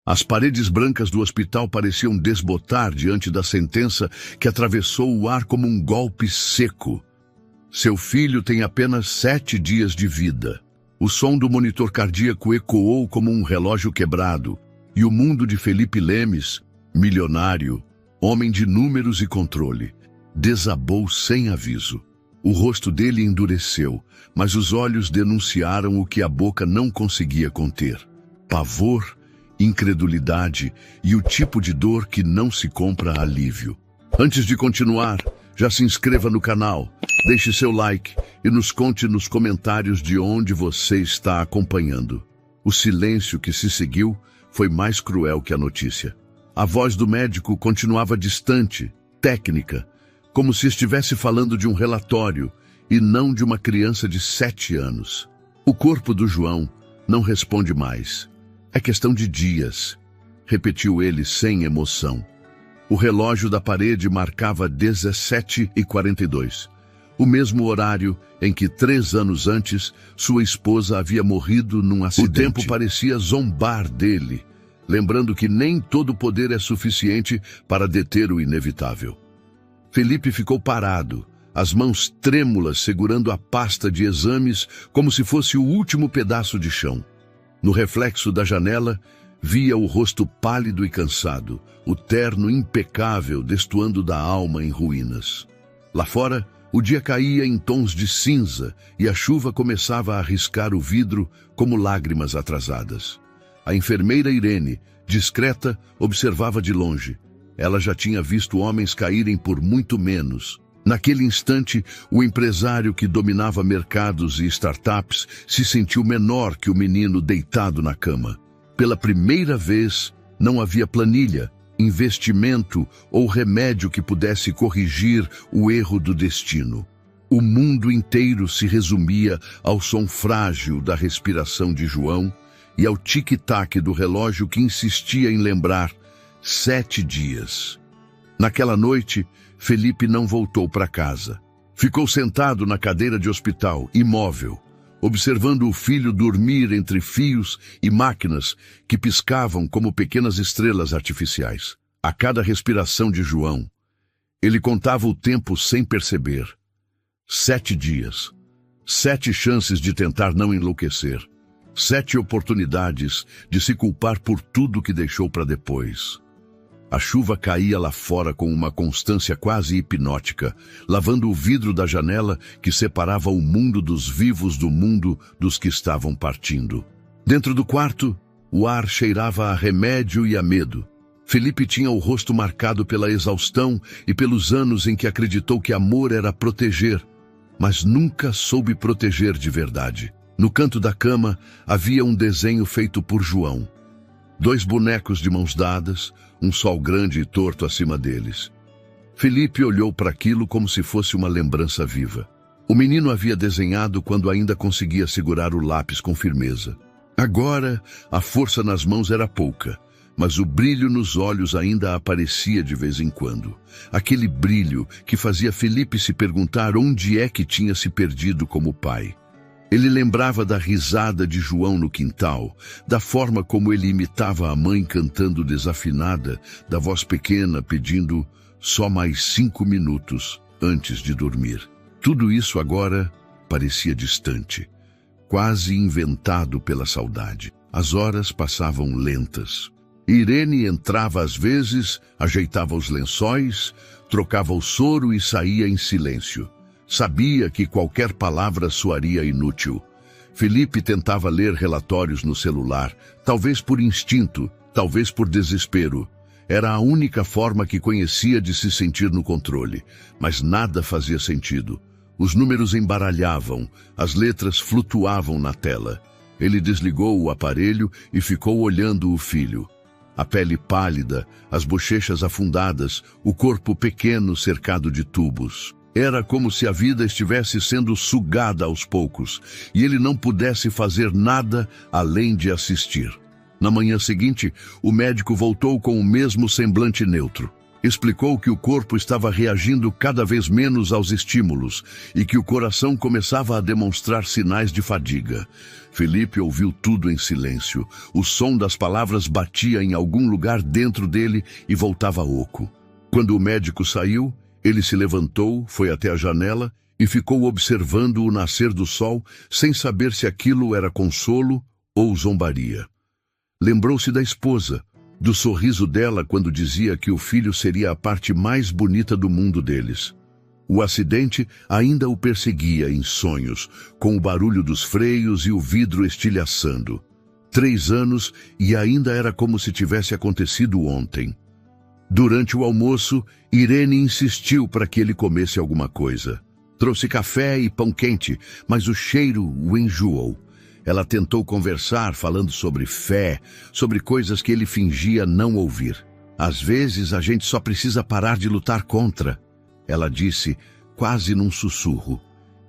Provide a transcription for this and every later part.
As paredes brancas do hospital pareciam desbotar diante da sentença que atravessou o ar como um golpe seco. Seu filho tem apenas 7 dias de vida. O som do monitor cardíaco ecoou como um relógio quebrado, e o mundo de Felipe Lemes, milionário, homem de números e controle, desabou sem aviso. O rosto dele endureceu, mas os olhos denunciaram o que a boca não conseguia conter: pavor, incredulidade e o tipo de dor que não se compra alívio. Antes de continuar, já se inscreva no canal, deixe seu like e nos conte nos comentários de onde você está acompanhando. O silêncio que se seguiu foi mais cruel que a notícia. A voz do médico continuava distante, técnica, como se estivesse falando de um relatório e não de uma criança de 7 anos. O corpo do João não responde mais. É questão de dias, repetiu ele sem emoção. O relógio da parede marcava 17h42, o mesmo horário em que 3 anos antes sua esposa havia morrido num acidente. O tempo parecia zombar dele, lembrando que nem todo poder é suficiente para deter o inevitável. Felipe ficou parado, as mãos trêmulas segurando a pasta de exames como se fosse o último pedaço de chão. No reflexo da janela, via o rosto pálido e cansado, o terno impecável destoando da alma em ruínas. Lá fora, o dia caía em tons de cinza e a chuva começava a riscar o vidro como lágrimas atrasadas. A enfermeira Irene, discreta, observava de longe. Ela já tinha visto homens caírem por muito menos. Naquele instante, o empresário que dominava mercados e startups se sentiu menor que o menino deitado na cama. Pela primeira vez, não havia planilha, investimento ou remédio que pudesse corrigir o erro do destino. O mundo inteiro se resumia ao som frágil da respiração de João e ao tic-tac do relógio que insistia em lembrar 7 dias. Naquela noite, Felipe não voltou para casa. Ficou sentado na cadeira de hospital, imóvel, observando o filho dormir entre fios e máquinas que piscavam como pequenas estrelas artificiais. A cada respiração de João, ele contava o tempo sem perceber. 7 dias, 7 chances de tentar não enlouquecer, 7 oportunidades de se culpar por tudo que deixou para depois. A chuva caía lá fora com uma constância quase hipnótica, lavando o vidro da janela que separava o mundo dos vivos do mundo dos que estavam partindo. Dentro do quarto, o ar cheirava a remédio e a medo. Felipe tinha o rosto marcado pela exaustão e pelos anos em que acreditou que amor era proteger, mas nunca soube proteger de verdade. No canto da cama havia um desenho feito por João. 2 bonecos de mãos dadas, um sol grande e torto acima deles. Felipe olhou para aquilo como se fosse uma lembrança viva. O menino havia desenhado quando ainda conseguia segurar o lápis com firmeza. Agora, a força nas mãos era pouca, mas o brilho nos olhos ainda aparecia de vez em quando. Aquele brilho que fazia Felipe se perguntar onde é que tinha se perdido como pai. Ele lembrava da risada de João no quintal, da forma como ele imitava a mãe cantando desafinada, da voz pequena pedindo só mais 5 minutos antes de dormir. Tudo isso agora parecia distante, quase inventado pela saudade. As horas passavam lentas. Irene entrava às vezes, ajeitava os lençóis, trocava o soro e saía em silêncio. Sabia que qualquer palavra soaria inútil. Felipe tentava ler relatórios no celular, talvez por instinto, talvez por desespero. Era a única forma que conhecia de se sentir no controle, mas nada fazia sentido. Os números embaralhavam, as letras flutuavam na tela. Ele desligou o aparelho e ficou olhando o filho. A pele pálida, as bochechas afundadas, o corpo pequeno cercado de tubos. Era como se a vida estivesse sendo sugada aos poucos, e ele não pudesse fazer nada além de assistir. Na manhã seguinte, o médico voltou com o mesmo semblante neutro. Explicou que o corpo estava reagindo cada vez menos aos estímulos e que o coração começava a demonstrar sinais de fadiga. Felipe ouviu tudo em silêncio. O som das palavras batia em algum lugar dentro dele e voltava oco. Quando o médico saiu, ele se levantou, foi até a janela e ficou observando o nascer do sol sem saber se aquilo era consolo ou zombaria. Lembrou-se da esposa, do sorriso dela quando dizia que o filho seria a parte mais bonita do mundo deles. O acidente ainda o perseguia em sonhos, com o barulho dos freios e o vidro estilhaçando. 3 anos e ainda era como se tivesse acontecido ontem. Durante o almoço, Irene insistiu para que ele comesse alguma coisa. Trouxe café e pão quente, mas o cheiro o enjoou. Ela tentou conversar, falando sobre fé, sobre coisas que ele fingia não ouvir. Às vezes a gente só precisa parar de lutar contra, ela disse, quase num sussurro.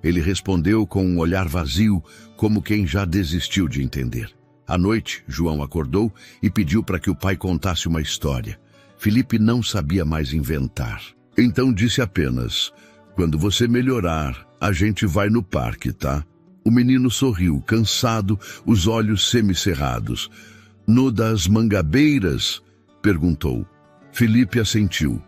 Ele respondeu com um olhar vazio, como quem já desistiu de entender. À noite, João acordou e pediu para que o pai contasse uma história. Felipe não sabia mais inventar. Então disse apenas, quando você melhorar, a gente vai no parque, tá? O menino sorriu, cansado, os olhos semicerrados. No das Mangabeiras? Perguntou. Felipe assentiu.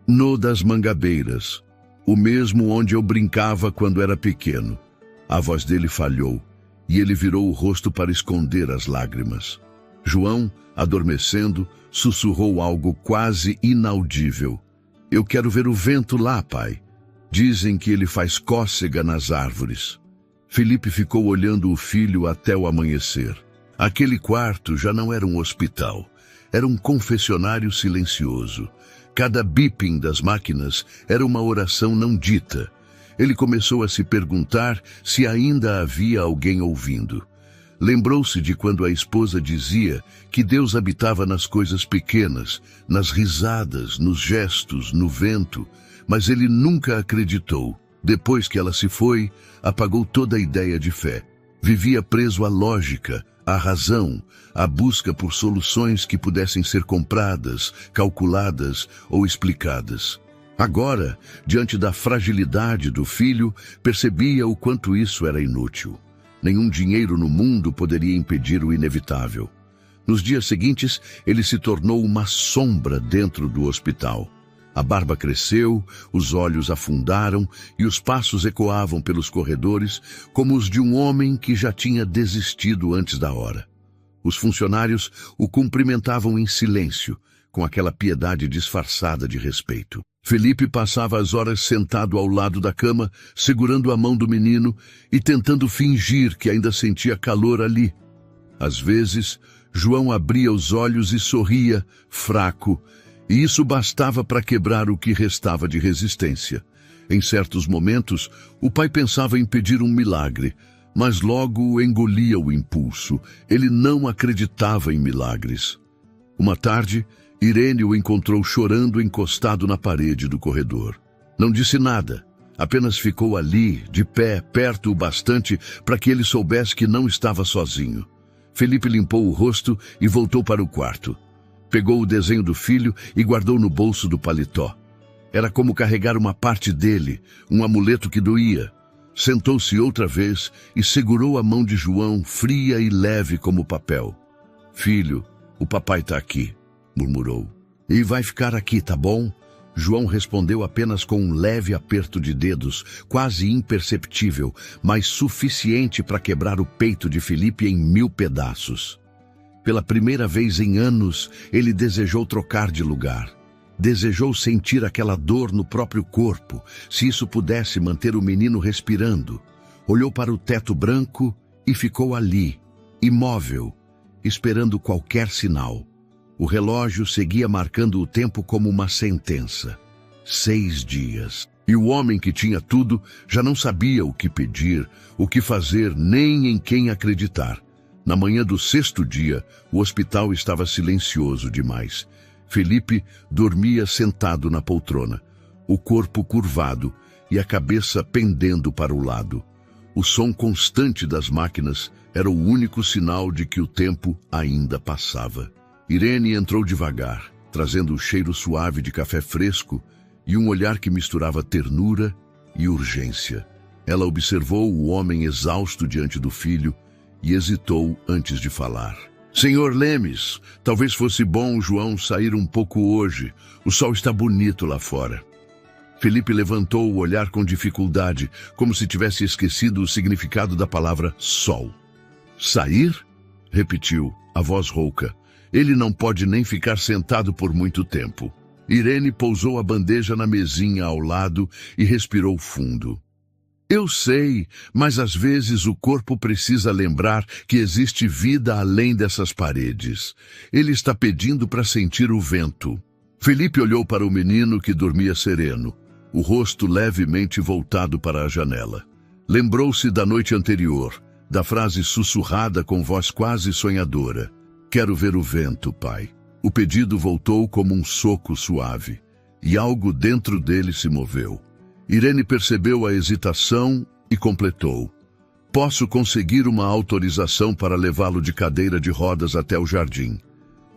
No das Mangabeiras. O mesmo onde eu brincava quando era pequeno. A voz dele falhou, e ele virou o rosto para esconder as lágrimas. João, adormecendo, sussurrou algo quase inaudível. Eu quero ver o vento lá, pai. Dizem que ele faz cócega nas árvores. Felipe ficou olhando o filho até o amanhecer. Aquele quarto já não era um hospital. Era um confessionário silencioso. Cada beeping das máquinas era uma oração não dita. Ele começou a se perguntar se ainda havia alguém ouvindo. Lembrou-se de quando a esposa dizia que Deus habitava nas coisas pequenas, nas risadas, nos gestos, no vento, mas ele nunca acreditou. Depois que ela se foi, apagou toda a ideia de fé. Vivia preso à lógica, à razão, à busca por soluções que pudessem ser compradas, calculadas ou explicadas. Agora, diante da fragilidade do filho, percebia o quanto isso era inútil. Nenhum dinheiro no mundo poderia impedir o inevitável. Nos dias seguintes, ele se tornou uma sombra dentro do hospital. A barba cresceu, os olhos afundaram e os passos ecoavam pelos corredores como os de um homem que já tinha desistido antes da hora. Os funcionários o cumprimentavam em silêncio, com aquela piedade disfarçada de respeito. Felipe passava as horas sentado ao lado da cama, segurando a mão do menino e tentando fingir que ainda sentia calor ali. Às vezes, João abria os olhos e sorria, fraco, e isso bastava para quebrar o que restava de resistência. Em certos momentos, o pai pensava em pedir um milagre, mas logo engolia o impulso. Ele não acreditava em milagres. Uma tarde, Irene o encontrou chorando encostado na parede do corredor. Não disse nada, apenas ficou ali, de pé, perto o bastante para que ele soubesse que não estava sozinho. Felipe limpou o rosto e voltou para o quarto. Pegou o desenho do filho e guardou no bolso do paletó. Era como carregar uma parte dele, um amuleto que doía. Sentou-se outra vez e segurou a mão de João, fria e leve como papel. Filho, o papai está aqui, murmurou. E vai ficar aqui, tá bom? João respondeu apenas com um leve aperto de dedos, quase imperceptível, mas suficiente para quebrar o peito de Felipe em 1000 pedaços. Pela primeira vez em anos, ele desejou trocar de lugar. Desejou sentir aquela dor no próprio corpo, se isso pudesse manter o menino respirando. Olhou para o teto branco e ficou ali, imóvel, esperando qualquer sinal. O relógio seguia marcando o tempo como uma sentença. 6 dias. E o homem que tinha tudo já não sabia o que pedir, o que fazer, nem em quem acreditar. Na manhã do 6º dia, o hospital estava silencioso demais. Felipe dormia sentado na poltrona, o corpo curvado e a cabeça pendendo para o lado. O som constante das máquinas era o único sinal de que o tempo ainda passava. Irene entrou devagar, trazendo o cheiro suave de café fresco e um olhar que misturava ternura e urgência. Ela observou o homem exausto diante do filho e hesitou antes de falar. Senhor Lemes, talvez fosse bom o João sair um pouco hoje. O sol está bonito lá fora. Felipe levantou o olhar com dificuldade, como se tivesse esquecido o significado da palavra sol. Sair? Repetiu, a voz rouca. Ele não pode nem ficar sentado por muito tempo. Irene pousou a bandeja na mesinha ao lado e respirou fundo. Eu sei, mas às vezes o corpo precisa lembrar que existe vida além dessas paredes. Ele está pedindo para sentir o vento. Felipe olhou para o menino que dormia sereno, o rosto levemente voltado para a janela. Lembrou-se da noite anterior, da frase sussurrada com voz quase sonhadora. Quero ver o vento, pai. O pedido voltou como um soco suave, e algo dentro dele se moveu. Irene percebeu a hesitação e completou. Posso conseguir uma autorização para levá-lo de cadeira de rodas até o jardim.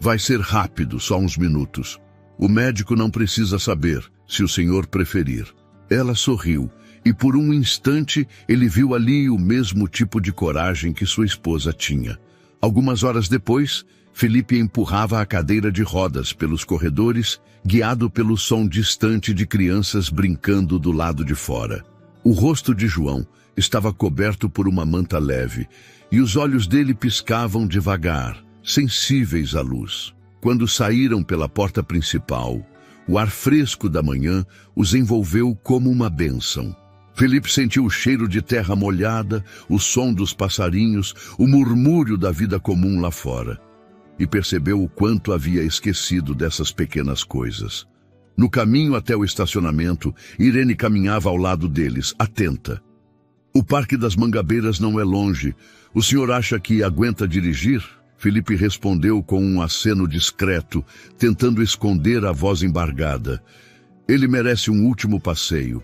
Vai ser rápido, só uns minutos. O médico não precisa saber, se o senhor preferir. Ela sorriu, e por um instante ele viu ali o mesmo tipo de coragem que sua esposa tinha. Algumas horas depois, Felipe empurrava a cadeira de rodas pelos corredores, guiado pelo som distante de crianças brincando do lado de fora. O rosto de João estava coberto por uma manta leve, e os olhos dele piscavam devagar, sensíveis à luz. Quando saíram pela porta principal, o ar fresco da manhã os envolveu como uma bênção. Felipe sentiu o cheiro de terra molhada, o som dos passarinhos, o murmúrio da vida comum lá fora. E percebeu o quanto havia esquecido dessas pequenas coisas. No caminho até o estacionamento, Irene caminhava ao lado deles, atenta. O Parque das Mangabeiras não é longe. O senhor acha que aguenta dirigir? Felipe respondeu com um aceno discreto, tentando esconder a voz embargada. Ele merece um último passeio.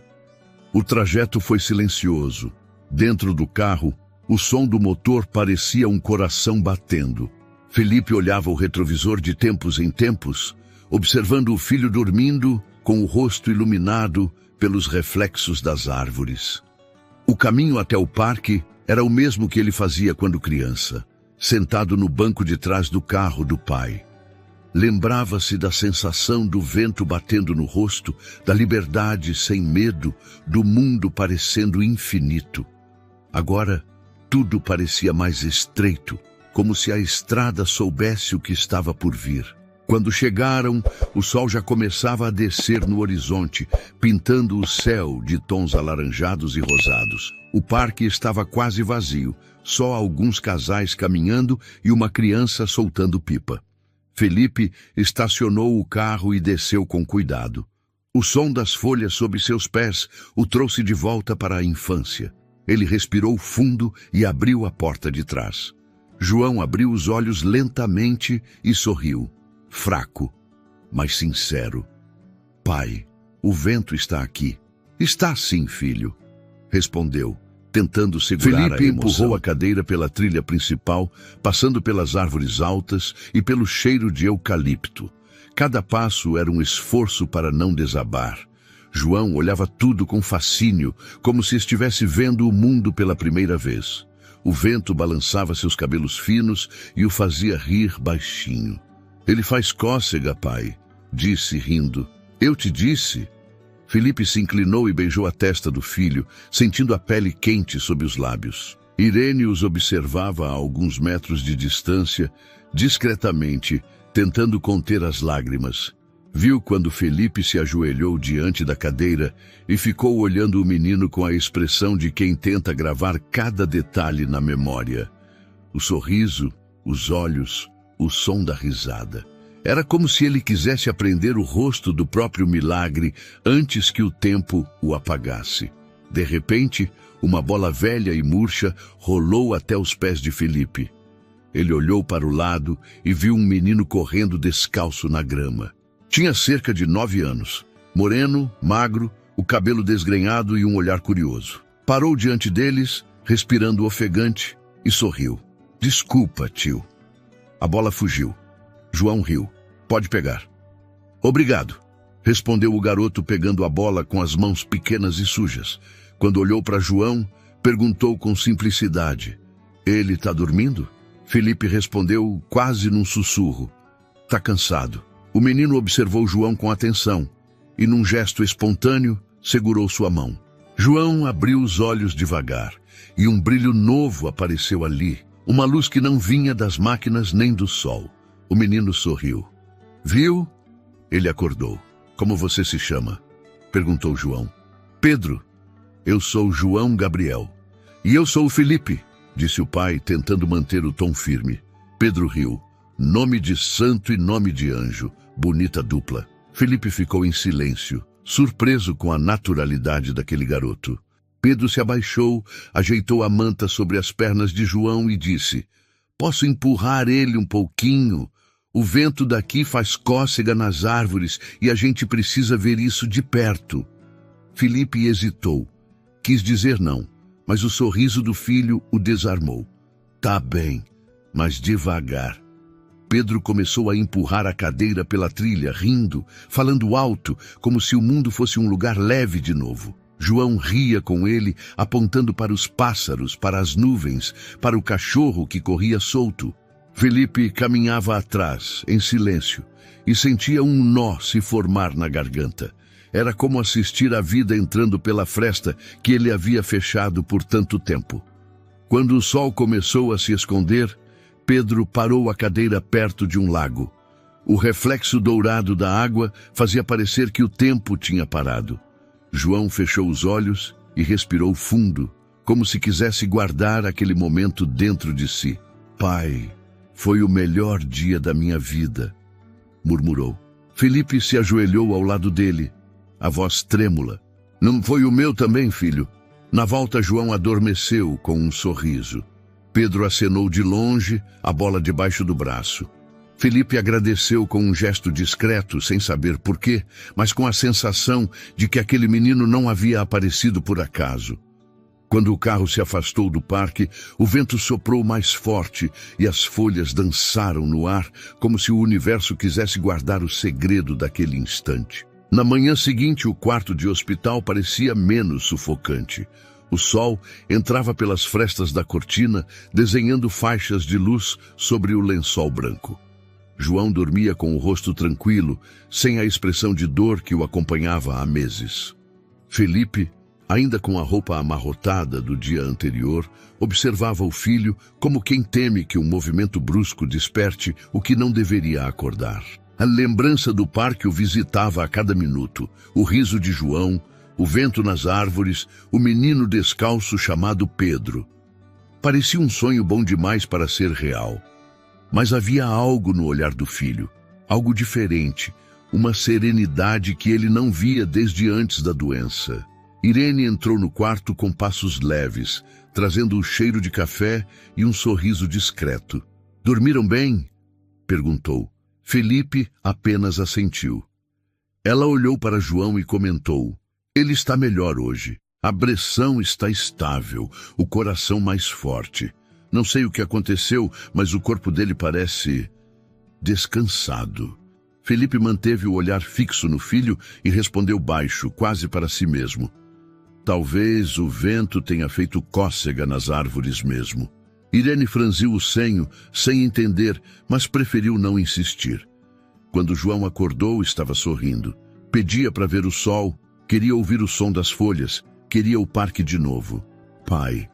O trajeto foi silencioso. Dentro do carro, o som do motor parecia um coração batendo. Felipe olhava o retrovisor de tempos em tempos, observando o filho dormindo com o rosto iluminado pelos reflexos das árvores. O caminho até o parque era o mesmo que ele fazia quando criança, sentado no banco de trás do carro do pai. Lembrava-se da sensação do vento batendo no rosto, da liberdade sem medo, do mundo parecendo infinito. Agora, tudo parecia mais estreito, como se a estrada soubesse o que estava por vir. Quando chegaram, o sol já começava a descer no horizonte, pintando o céu de tons alaranjados e rosados. O parque estava quase vazio, só alguns casais caminhando e uma criança soltando pipa. Felipe estacionou o carro e desceu com cuidado. O som das folhas sob seus pés o trouxe de volta para a infância. Ele respirou fundo e abriu a porta de trás. João abriu os olhos lentamente e sorriu, fraco, mas sincero. Pai, o vento está aqui. Está sim, filho, respondeu, tentando segurar a emoção. Felipe empurrou a cadeira pela trilha principal, passando pelas árvores altas e pelo cheiro de eucalipto. Cada passo era um esforço para não desabar. João olhava tudo com fascínio, como se estivesse vendo o mundo pela primeira vez. O vento balançava seus cabelos finos e o fazia rir baixinho. Ele faz cócega, pai, disse rindo. Eu te disse. Felipe se inclinou e beijou a testa do filho, sentindo a pele quente sob os lábios. Irene os observava a alguns metros de distância, discretamente, tentando conter as lágrimas. Viu quando Felipe se ajoelhou diante da cadeira e ficou olhando o menino com a expressão de quem tenta gravar cada detalhe na memória. O sorriso, os olhos, o som da risada. Era como se ele quisesse aprender o rosto do próprio milagre antes que o tempo o apagasse. De repente, uma bola velha e murcha rolou até os pés de Felipe. Ele olhou para o lado e viu um menino correndo descalço na grama. Tinha cerca de 9 anos, moreno, magro, o cabelo desgrenhado e um olhar curioso. Parou diante deles, respirando ofegante, e sorriu. Desculpa, tio. A bola fugiu. João riu. Pode pegar. Obrigado, respondeu o garoto pegando a bola com as mãos pequenas e sujas. Quando olhou para João, perguntou com simplicidade: ele tá dormindo? Felipe respondeu quase num sussurro: tá cansado. O menino observou João com atenção e, num gesto espontâneo, segurou sua mão. João abriu os olhos devagar e um brilho novo apareceu ali, uma luz que não vinha das máquinas nem do sol. O menino sorriu. Viu? Ele acordou. Como você se chama? Perguntou João. Pedro. Eu sou João Gabriel. E eu sou o Felipe, disse o pai, tentando manter o tom firme. Pedro riu. Nome de santo e nome de anjo. Bonita dupla. Felipe ficou em silêncio, surpreso com a naturalidade daquele garoto. Pedro se abaixou, ajeitou a manta sobre as pernas de João e disse: posso empurrar ele um pouquinho? O vento daqui faz cócega nas árvores e a gente precisa ver isso de perto. Felipe hesitou. Quis dizer não, mas o sorriso do filho o desarmou. Tá bem, mas devagar. Pedro começou a empurrar a cadeira pela trilha, rindo, falando alto, como se o mundo fosse um lugar leve de novo. João ria com ele, apontando para os pássaros, para as nuvens, para o cachorro que corria solto. Felipe caminhava atrás, em silêncio, e sentia um nó se formar na garganta. Era como assistir a vida entrando pela fresta que ele havia fechado por tanto tempo. Quando o sol começou a se esconder, Pedro parou a cadeira perto de um lago. O reflexo dourado da água fazia parecer que o tempo tinha parado. João fechou os olhos e respirou fundo, como se quisesse guardar aquele momento dentro de si. Pai, foi o melhor dia da minha vida, murmurou. Felipe se ajoelhou ao lado dele, a voz trêmula. Não foi o meu também, filho? Na volta, João adormeceu com um sorriso. Pedro acenou de longe, a bola debaixo do braço. Felipe agradeceu com um gesto discreto, sem saber porquê, mas com a sensação de que aquele menino não havia aparecido por acaso. Quando o carro se afastou do parque, o vento soprou mais forte e as folhas dançaram no ar, como se o universo quisesse guardar o segredo daquele instante. Na manhã seguinte, o quarto de hospital parecia menos sufocante. O sol entrava pelas frestas da cortina, desenhando faixas de luz sobre o lençol branco. João dormia com o rosto tranquilo, sem a expressão de dor que o acompanhava há meses. Felipe, ainda com a roupa amarrotada do dia anterior, observava o filho como quem teme que um movimento brusco desperte o que não deveria acordar. A lembrança do parque o visitava a cada minuto, o riso de João, o vento nas árvores, o menino descalço chamado Pedro. Parecia um sonho bom demais para ser real. Mas havia algo no olhar do filho, algo diferente, uma serenidade que ele não via desde antes da doença. Irene entrou no quarto com passos leves, trazendo o cheiro de café e um sorriso discreto. Dormiram bem? Perguntou. Felipe apenas assentiu. Ela olhou para João e comentou: ele está melhor hoje. A pressão está estável, o coração mais forte. Não sei o que aconteceu, mas o corpo dele parece descansado. Felipe manteve o olhar fixo no filho e respondeu baixo, quase para si mesmo: talvez o vento tenha feito cócega nas árvores mesmo. Irene franziu o senho, sem entender, mas preferiu não insistir. Quando João acordou, estava sorrindo. Pedia para ver o sol, queria ouvir o som das folhas, queria o parque de novo. Pai,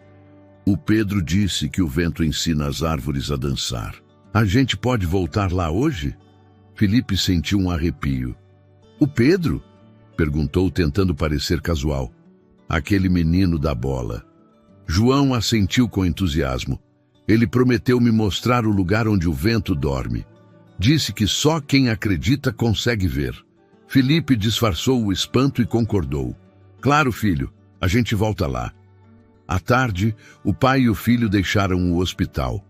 o Pedro disse que o vento ensina as árvores a dançar. A gente pode voltar lá hoje? Felipe sentiu um arrepio. O Pedro? Perguntou, tentando parecer casual. Aquele menino da bola. João assentiu com entusiasmo. Ele prometeu me mostrar o lugar onde o vento dorme. Disse que só quem acredita consegue ver. Felipe disfarçou o espanto e concordou. Claro, filho, a gente volta lá. À tarde, o pai e o filho deixaram o hospital.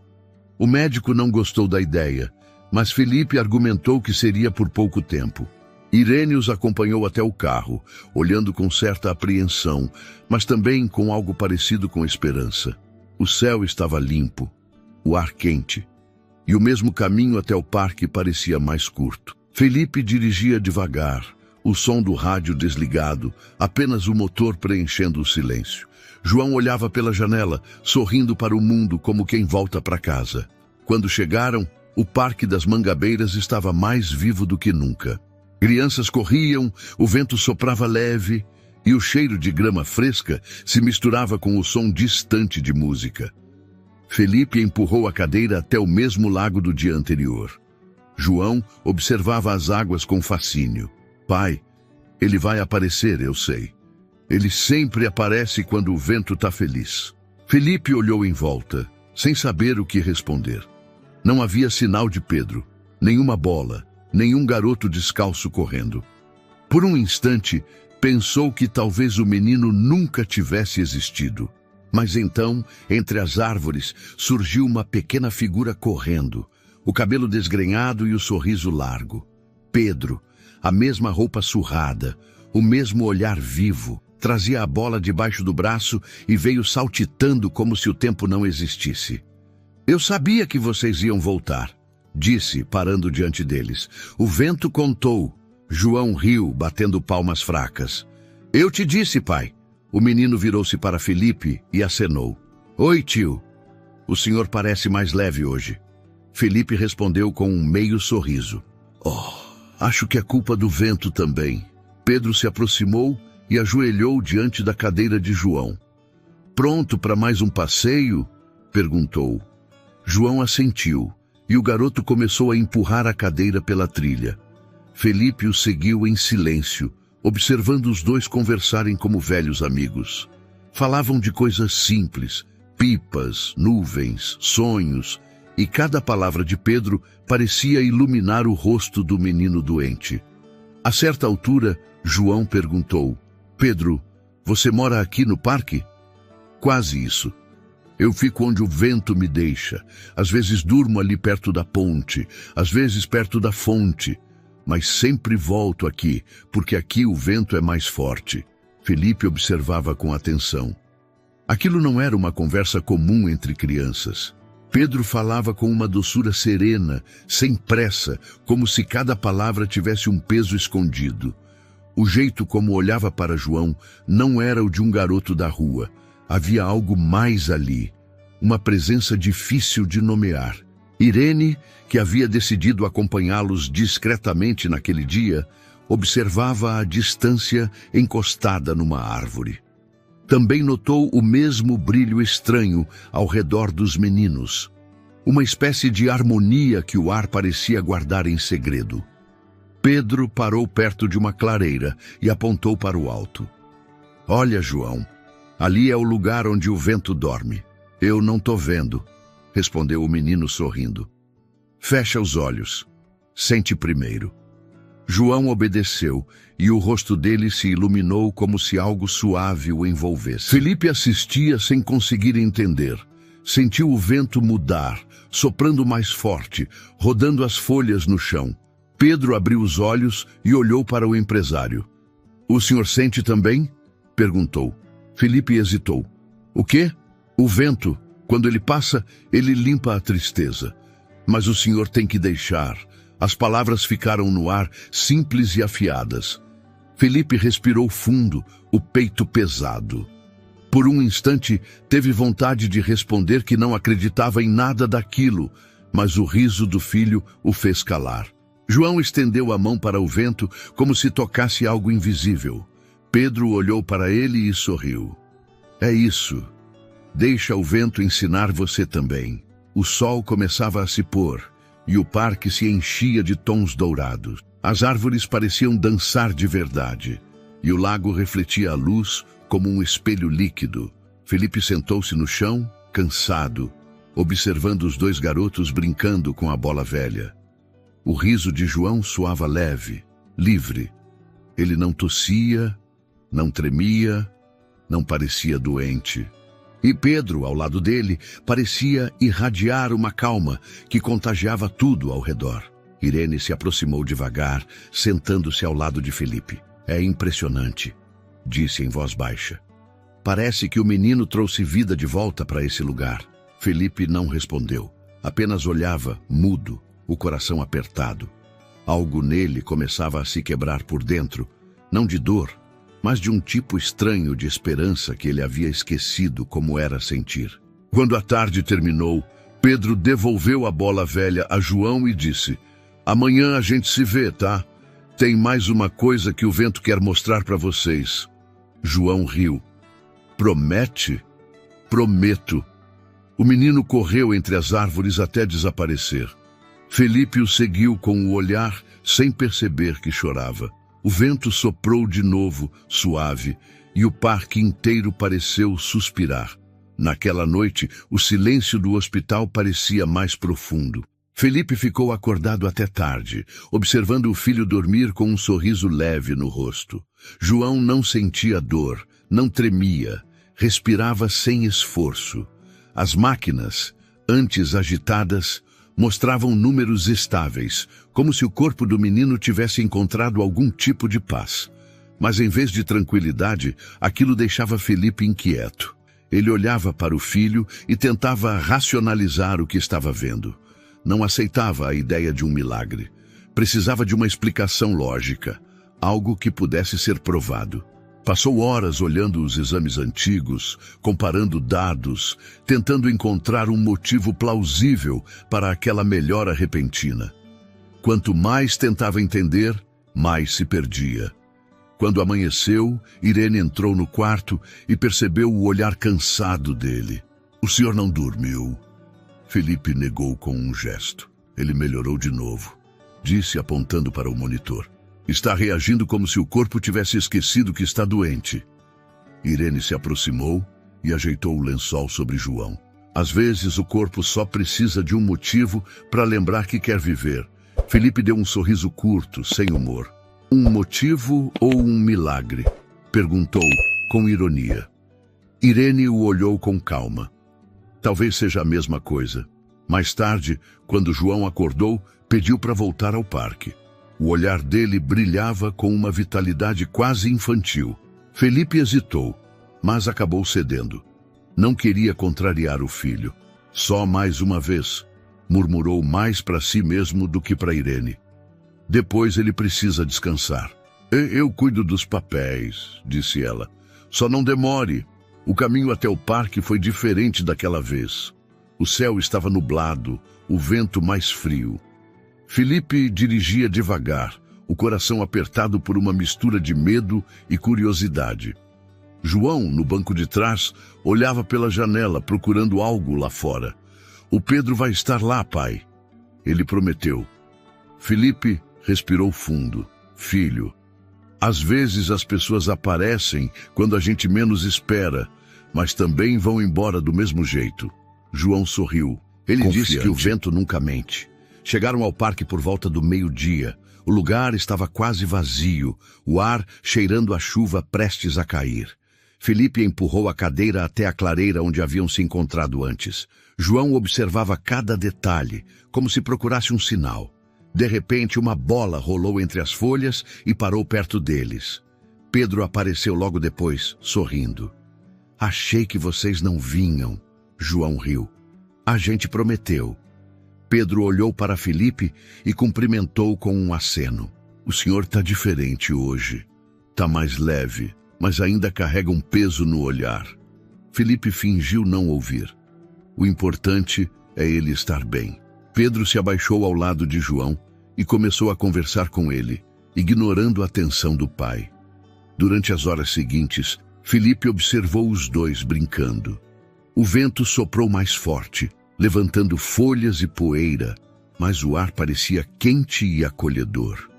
O médico não gostou da ideia, mas Felipe argumentou que seria por pouco tempo. Irene os acompanhou até o carro, olhando com certa apreensão, mas também com algo parecido com esperança. O céu estava limpo, o ar quente, e o mesmo caminho até o parque parecia mais curto. Felipe dirigia devagar, o som do rádio desligado, apenas o motor preenchendo o silêncio. João olhava pela janela, sorrindo para o mundo como quem volta para casa. Quando chegaram, o Parque das Mangabeiras estava mais vivo do que nunca. Crianças corriam, o vento soprava leve e o cheiro de grama fresca se misturava com o som distante de música. Felipe empurrou a cadeira até o mesmo lago do dia anterior. João observava as águas com fascínio. Pai, ele vai aparecer, eu sei. Ele sempre aparece quando o vento está feliz. Felipe olhou em volta, sem saber o que responder. Não havia sinal de Pedro, nenhuma bola, nenhum garoto descalço correndo. Por um instante, pensou que talvez o menino nunca tivesse existido. Mas então, entre as árvores, surgiu uma pequena figura correndo, o cabelo desgrenhado e o sorriso largo. Pedro, a mesma roupa surrada, o mesmo olhar vivo, trazia a bola debaixo do braço e veio saltitando como se o tempo não existisse. Eu sabia que vocês iam voltar, disse, parando diante deles. O vento contou. João riu, batendo palmas fracas. Eu te disse, pai. O menino virou-se para Felipe e acenou. Oi, tio. O senhor parece mais leve hoje. Felipe respondeu com um meio sorriso. Oh, acho que é culpa do vento também. Pedro se aproximou e ajoelhou diante da cadeira de João. Pronto para mais um passeio? Perguntou. João assentiu e o garoto começou a empurrar a cadeira pela trilha. Felipe o seguiu em silêncio, observando os dois conversarem como velhos amigos. Falavam de coisas simples, pipas, nuvens, sonhos, e cada palavra de Pedro parecia iluminar o rosto do menino doente. A certa altura, João perguntou, Pedro, você mora aqui no parque? Quase isso. Eu fico onde o vento me deixa. Às vezes durmo ali perto da ponte, às vezes perto da fonte. Mas sempre volto aqui, porque aqui o vento é mais forte. Felipe observava com atenção. Aquilo não era uma conversa comum entre crianças. Pedro falava com uma doçura serena, sem pressa, como se cada palavra tivesse um peso escondido. O jeito como olhava para João não era o de um garoto da rua. Havia algo mais ali, uma presença difícil de nomear. Irene, que havia decidido acompanhá-los discretamente naquele dia, observava à distância encostada numa árvore. Também notou o mesmo brilho estranho ao redor dos meninos, uma espécie de harmonia que o ar parecia guardar em segredo. Pedro parou perto de uma clareira e apontou para o alto. Olha, João, ali é o lugar onde o vento dorme. Eu não tô vendo, respondeu o menino sorrindo. Fecha os olhos. Sente primeiro. João obedeceu e o rosto dele se iluminou como se algo suave o envolvesse. Felipe assistia sem conseguir entender. Sentiu o vento mudar, soprando mais forte, rodando as folhas no chão. Pedro abriu os olhos e olhou para o empresário. O senhor sente também? Perguntou. Felipe hesitou. O quê? O vento. Quando ele passa, ele limpa a tristeza. Mas o senhor tem que deixar. As palavras ficaram no ar, simples e afiadas. Felipe respirou fundo, o peito pesado. Por um instante, teve vontade de responder que não acreditava em nada daquilo, mas o riso do filho o fez calar. João estendeu a mão para o vento, como se tocasse algo invisível. Pedro olhou para ele e sorriu. É isso. Deixa o vento ensinar você também. O sol começava a se pôr, e o parque se enchia de tons dourados. As árvores pareciam dançar de verdade, e o lago refletia a luz como um espelho líquido. Felipe sentou-se no chão, cansado, observando os dois garotos brincando com a bola velha. O riso de João soava leve, livre. Ele não tossia, não tremia, não parecia doente. E Pedro, ao lado dele, parecia irradiar uma calma que contagiava tudo ao redor. Irene se aproximou devagar, sentando-se ao lado de Felipe. É impressionante, disse em voz baixa. Parece que o menino trouxe vida de volta para esse lugar. Felipe não respondeu, apenas olhava, mudo, o coração apertado. Algo nele começava a se quebrar por dentro, não de dor, mas de um tipo estranho de esperança que ele havia esquecido como era sentir. Quando a tarde terminou, Pedro devolveu a bola velha a João e disse: "Amanhã a gente se vê, tá? Tem mais uma coisa que o vento quer mostrar para vocês." João riu. "Promete?" "Prometo." O menino correu entre as árvores até desaparecer. Felipe o seguiu com o olhar, sem perceber que chorava. O vento soprou de novo, suave, e o parque inteiro pareceu suspirar. Naquela noite, o silêncio do hospital parecia mais profundo. Felipe ficou acordado até tarde, observando o filho dormir com um sorriso leve no rosto. João não sentia dor, não tremia, respirava sem esforço. As máquinas, antes agitadas, mostravam números estáveis, como se o corpo do menino tivesse encontrado algum tipo de paz. Mas em vez de tranquilidade, aquilo deixava Felipe inquieto. Ele olhava para o filho e tentava racionalizar o que estava vendo. Não aceitava a ideia de um milagre. Precisava de uma explicação lógica, algo que pudesse ser provado. Passou horas olhando os exames antigos, comparando dados, tentando encontrar um motivo plausível para aquela melhora repentina. Quanto mais tentava entender, mais se perdia. Quando amanheceu, Irene entrou no quarto e percebeu o olhar cansado dele. "O senhor não dormiu?" Felipe negou com um gesto. Ele melhorou de novo. Disse apontando para o monitor: "Está reagindo como se o corpo tivesse esquecido que está doente." Irene se aproximou e ajeitou o lençol sobre João. Às vezes o corpo só precisa de um motivo para lembrar que quer viver. Felipe deu um sorriso curto, sem humor. "Um motivo ou um milagre?" perguntou com ironia. Irene o olhou com calma. Talvez seja a mesma coisa. Mais tarde, quando João acordou, pediu para voltar ao parque. O olhar dele brilhava com uma vitalidade quase infantil. Felipe hesitou, mas acabou cedendo. Não queria contrariar o filho. "Só mais uma vez", murmurou mais para si mesmo do que para Irene. "Depois ele precisa descansar." Eu cuido dos papéis", disse ela. "Só não demore. O caminho até o parque foi diferente daquela vez. O céu estava nublado, o vento mais frio." Felipe dirigia devagar, o coração apertado por uma mistura de medo e curiosidade. João, no banco de trás, olhava pela janela procurando algo lá fora. "O Pedro vai estar lá, pai." Ele prometeu. Felipe respirou fundo. "Filho, às vezes as pessoas aparecem quando a gente menos espera, mas também vão embora do mesmo jeito." João sorriu. Ele disse que o vento nunca mente. Chegaram ao parque por volta do meio-dia. O lugar estava quase vazio, o ar cheirando a chuva prestes a cair. Felipe empurrou a cadeira até a clareira onde haviam se encontrado antes. João observava cada detalhe, como se procurasse um sinal. De repente, uma bola rolou entre as folhas e parou perto deles. Pedro apareceu logo depois, sorrindo. "Achei que vocês não vinham." João riu. "A gente prometeu." Pedro olhou para Felipe e cumprimentou com um aceno. "O senhor está diferente hoje. Está mais leve, mas ainda carrega um peso no olhar." Felipe fingiu não ouvir. O importante é ele estar bem. Pedro se abaixou ao lado de João e começou a conversar com ele, ignorando a atenção do pai. Durante as horas seguintes, Felipe observou os dois brincando. O vento soprou mais forte, levantando folhas e poeira, mas o ar parecia quente e acolhedor.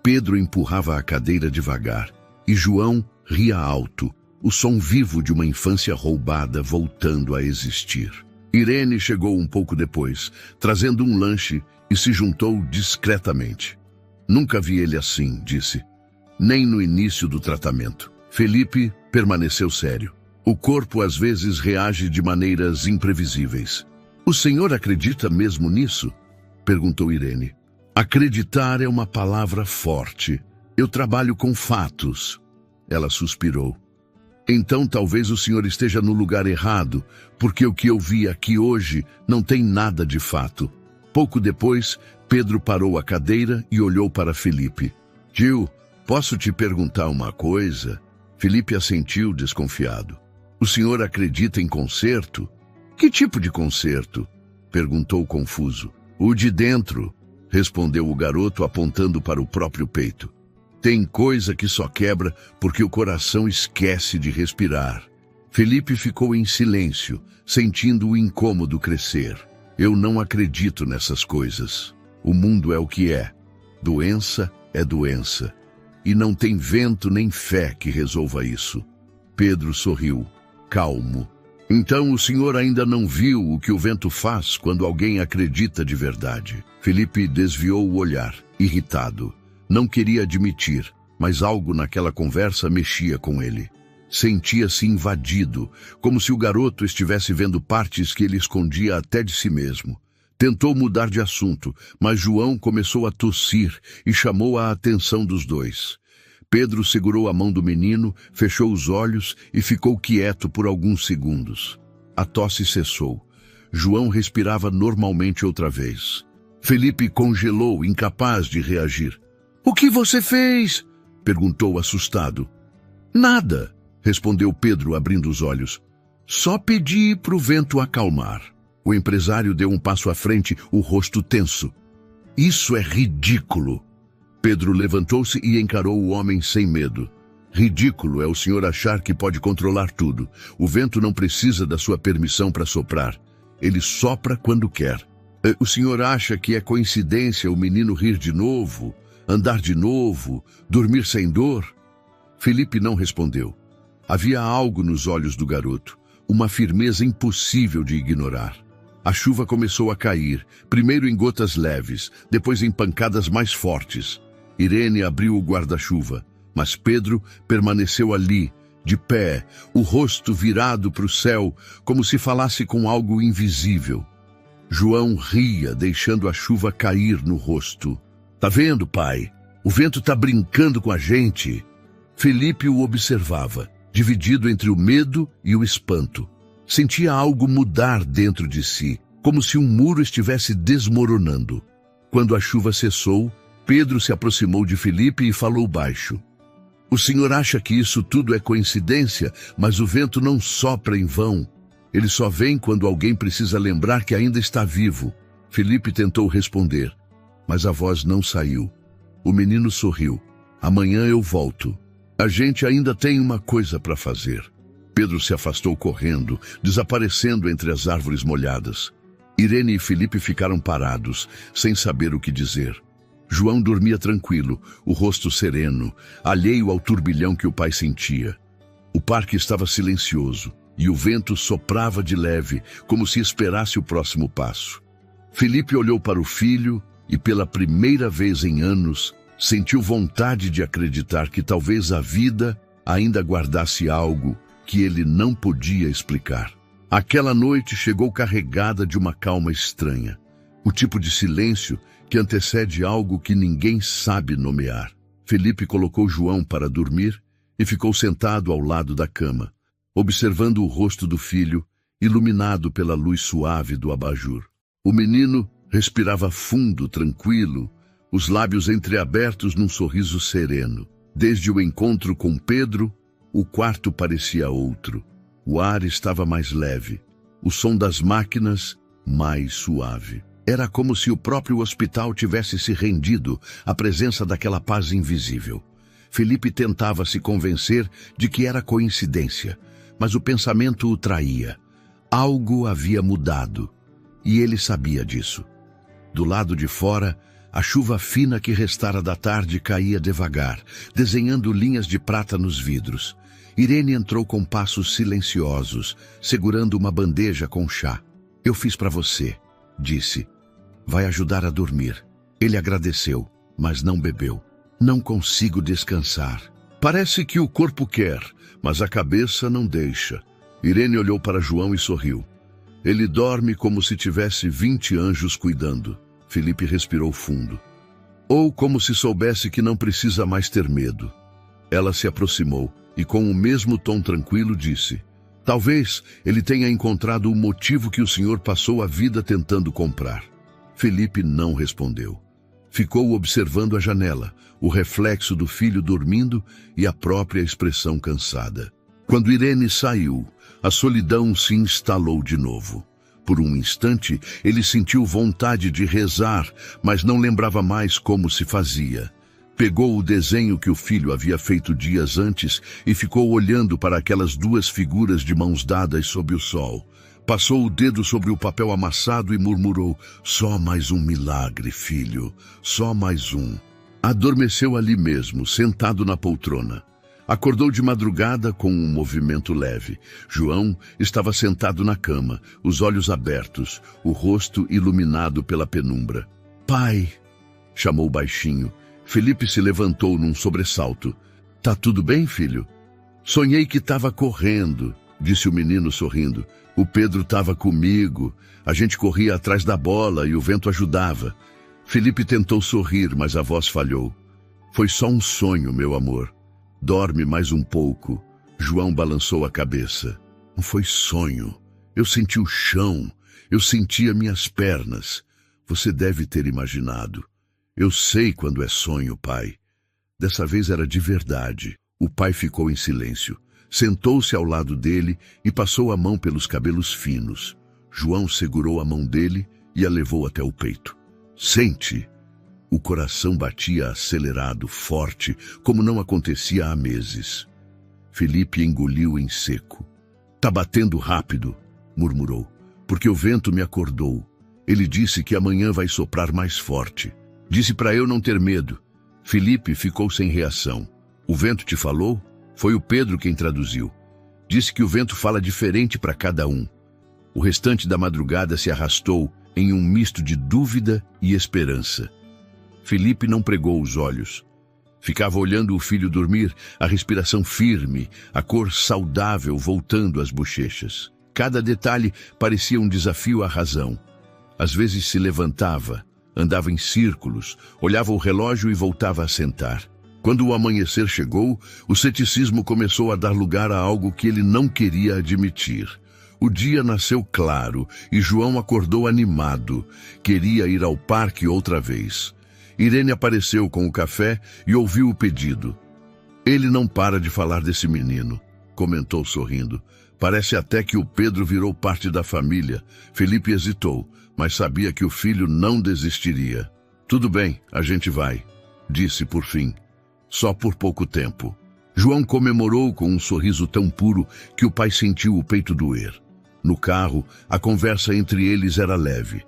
Pedro empurrava a cadeira devagar, e João ria alto, o som vivo de uma infância roubada voltando a existir. Irene chegou um pouco depois, trazendo um lanche, e se juntou discretamente. "Nunca vi ele assim", disse. "Nem no início do tratamento." Felipe permaneceu sério. "O corpo às vezes reage de maneiras imprevisíveis." "O senhor acredita mesmo nisso?" perguntou Irene. "Acreditar é uma palavra forte. Eu trabalho com fatos." Ela suspirou. "Então talvez o senhor esteja no lugar errado, porque o que eu vi aqui hoje não tem nada de fato." Pouco depois, Pedro parou a cadeira e olhou para Felipe. Gil, posso te perguntar uma coisa? Felipe assentiu, desconfiado. O senhor acredita em concerto? Que tipo de concerto? Perguntou confuso. O de dentro, respondeu o garoto apontando para o próprio peito. Tem coisa que só quebra porque o coração esquece de respirar. Felipe ficou em silêncio, sentindo o incômodo crescer. Eu não acredito nessas coisas. O mundo é o que é. Doença é doença. E não tem vento nem fé que resolva isso. Pedro sorriu, calmo. Então o senhor ainda não viu o que o vento faz quando alguém acredita de verdade. Felipe desviou o olhar, irritado. Não queria admitir, mas algo naquela conversa mexia com ele. Sentia-se invadido, como se o garoto estivesse vendo partes que ele escondia até de si mesmo. Tentou mudar de assunto, mas João começou a tossir e chamou a atenção dos dois. Pedro segurou a mão do menino, fechou os olhos e ficou quieto por alguns segundos. A tosse cessou. João respirava normalmente outra vez. Felipe congelou, incapaz de reagir. — O que você fez? Perguntou assustado. — Nada, respondeu Pedro abrindo os olhos. Só pedi para o vento acalmar. O empresário deu um passo à frente, o rosto tenso. — Isso é ridículo! Pedro levantou-se e encarou o homem sem medo. Ridículo é o senhor achar que pode controlar tudo. O vento não precisa da sua permissão para soprar. Ele sopra quando quer. O senhor acha que é coincidência o menino rir de novo, andar de novo, dormir sem dor? Felipe não respondeu. Havia algo nos olhos do garoto, uma firmeza impossível de ignorar. A chuva começou a cair, primeiro em gotas leves, depois em pancadas mais fortes. Irene abriu o guarda-chuva, mas Pedro permaneceu ali, de pé, o rosto virado para o céu, como se falasse com algo invisível. João ria, deixando a chuva cair no rosto. — Tá vendo, pai? O vento tá brincando com a gente. Felipe o observava, dividido entre o medo e o espanto. Sentia algo mudar dentro de si, como se um muro estivesse desmoronando. Quando a chuva cessou, Pedro se aproximou de Felipe e falou baixo. — O senhor acha que isso tudo é coincidência, mas o vento não sopra em vão. Ele só vem quando alguém precisa lembrar que ainda está vivo. Felipe tentou responder, mas a voz não saiu. O menino sorriu. — Amanhã eu volto. A gente ainda tem uma coisa para fazer. Pedro se afastou correndo, desaparecendo entre as árvores molhadas. Irene e Felipe ficaram parados, sem saber o que dizer. João dormia tranquilo, o rosto sereno, alheio ao turbilhão que o pai sentia. O parque estava silencioso, e o vento soprava de leve, como se esperasse o próximo passo. Felipe olhou para o filho e, pela primeira vez em anos, sentiu vontade de acreditar que talvez a vida ainda guardasse algo que ele não podia explicar. Aquela noite chegou carregada de uma calma estranha, o tipo de silêncio que antecede algo que ninguém sabe nomear. Felipe colocou João para dormir e ficou sentado ao lado da cama, observando o rosto do filho, iluminado pela luz suave do abajur. O menino respirava fundo, tranquilo, os lábios entreabertos num sorriso sereno. Desde o encontro com Pedro, o quarto parecia outro. O ar estava mais leve, o som das máquinas mais suave. Era como se o próprio hospital tivesse se rendido à presença daquela paz invisível. Felipe tentava se convencer de que era coincidência, mas o pensamento o traía. Algo havia mudado, e ele sabia disso. Do lado de fora, a chuva fina que restara da tarde caía devagar, desenhando linhas de prata nos vidros. Irene entrou com passos silenciosos, segurando uma bandeja com chá. — Eu fiz para você, disse. — Vai ajudar a dormir. Ele agradeceu, mas não bebeu. — Não consigo descansar. Parece que o corpo quer, mas a cabeça não deixa. Irene olhou para João e sorriu. Ele dorme como se tivesse 20 anjos cuidando. Felipe respirou fundo. Ou como se soubesse que não precisa mais ter medo. Ela se aproximou e com o mesmo tom tranquilo disse: talvez ele tenha encontrado o motivo que o senhor passou a vida tentando comprar. Felipe não respondeu. Ficou observando a janela, o reflexo do filho dormindo e a própria expressão cansada. Quando Irene saiu, a solidão se instalou de novo. Por um instante, ele sentiu vontade de rezar, mas não lembrava mais como se fazia. Pegou o desenho que o filho havia feito dias antes e ficou olhando para aquelas duas figuras de mãos dadas sob o sol. Passou o dedo sobre o papel amassado e murmurou: "Só mais um milagre, filho, só mais um." Adormeceu ali mesmo, sentado na poltrona. Acordou de madrugada com um movimento leve. João estava sentado na cama, os olhos abertos, o rosto iluminado pela penumbra. "Pai!" chamou baixinho. Felipe se levantou num sobressalto. "Tá tudo bem, filho?" "Sonhei que estava correndo", disse o menino sorrindo. "O Pedro estava comigo. A gente corria atrás da bola e o vento ajudava." Felipe tentou sorrir, mas a voz falhou. "Foi só um sonho, meu amor. Dorme mais um pouco." João balançou a cabeça. "Não foi sonho. Eu senti o chão. Eu sentia minhas pernas. Você deve ter imaginado. Eu sei quando é sonho, pai." Dessa vez era de verdade. O pai ficou em silêncio. Sentou-se ao lado dele e passou a mão pelos cabelos finos. João segurou a mão dele e a levou até o peito. "Sente." O coração batia acelerado, forte, como não acontecia há meses. Felipe engoliu em seco. "Tá batendo rápido", murmurou, "porque o vento me acordou. Ele disse que amanhã vai soprar mais forte. Disse para eu não ter medo." Felipe ficou sem reação. "O vento te falou?" Foi o Pedro quem traduziu. "Disse que o vento fala diferente para cada um." O restante da madrugada se arrastou em um misto de dúvida e esperança. Felipe não pregou os olhos. Ficava olhando o filho dormir, a respiração firme, a cor saudável voltando às bochechas. Cada detalhe parecia um desafio à razão. Às vezes se levantava, andava em círculos, olhava o relógio e voltava a sentar. Quando o amanhecer chegou, o ceticismo começou a dar lugar a algo que ele não queria admitir. O dia nasceu claro e João acordou animado. Queria ir ao parque outra vez. Irene apareceu com o café e ouviu o pedido. "Ele não para de falar desse menino", comentou sorrindo. "Parece até que o Pedro virou parte da família." Felipe hesitou, mas sabia que o filho não desistiria. "Tudo bem, a gente vai", disse por fim. Só por pouco tempo. João comemorou com um sorriso tão puro que o pai sentiu o peito doer. No carro, a conversa entre eles era leve.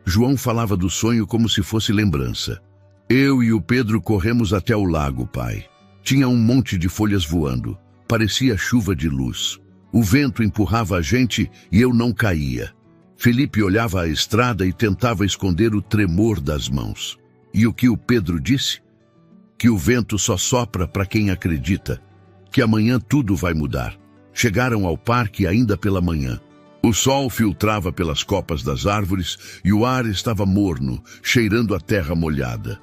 João falava do sonho como se fosse lembrança. "Eu e o Pedro corremos até o lago, pai. Tinha um monte de folhas voando. Parecia chuva de luz. O vento empurrava a gente e eu não caía. Felipe olhava a estrada e tentava esconder o tremor das mãos. E o que o Pedro disse? Que o vento só sopra para quem acredita. Que amanhã tudo vai mudar." Chegaram ao parque ainda pela manhã. O sol filtrava pelas copas das árvores e o ar estava morno, cheirando a terra molhada.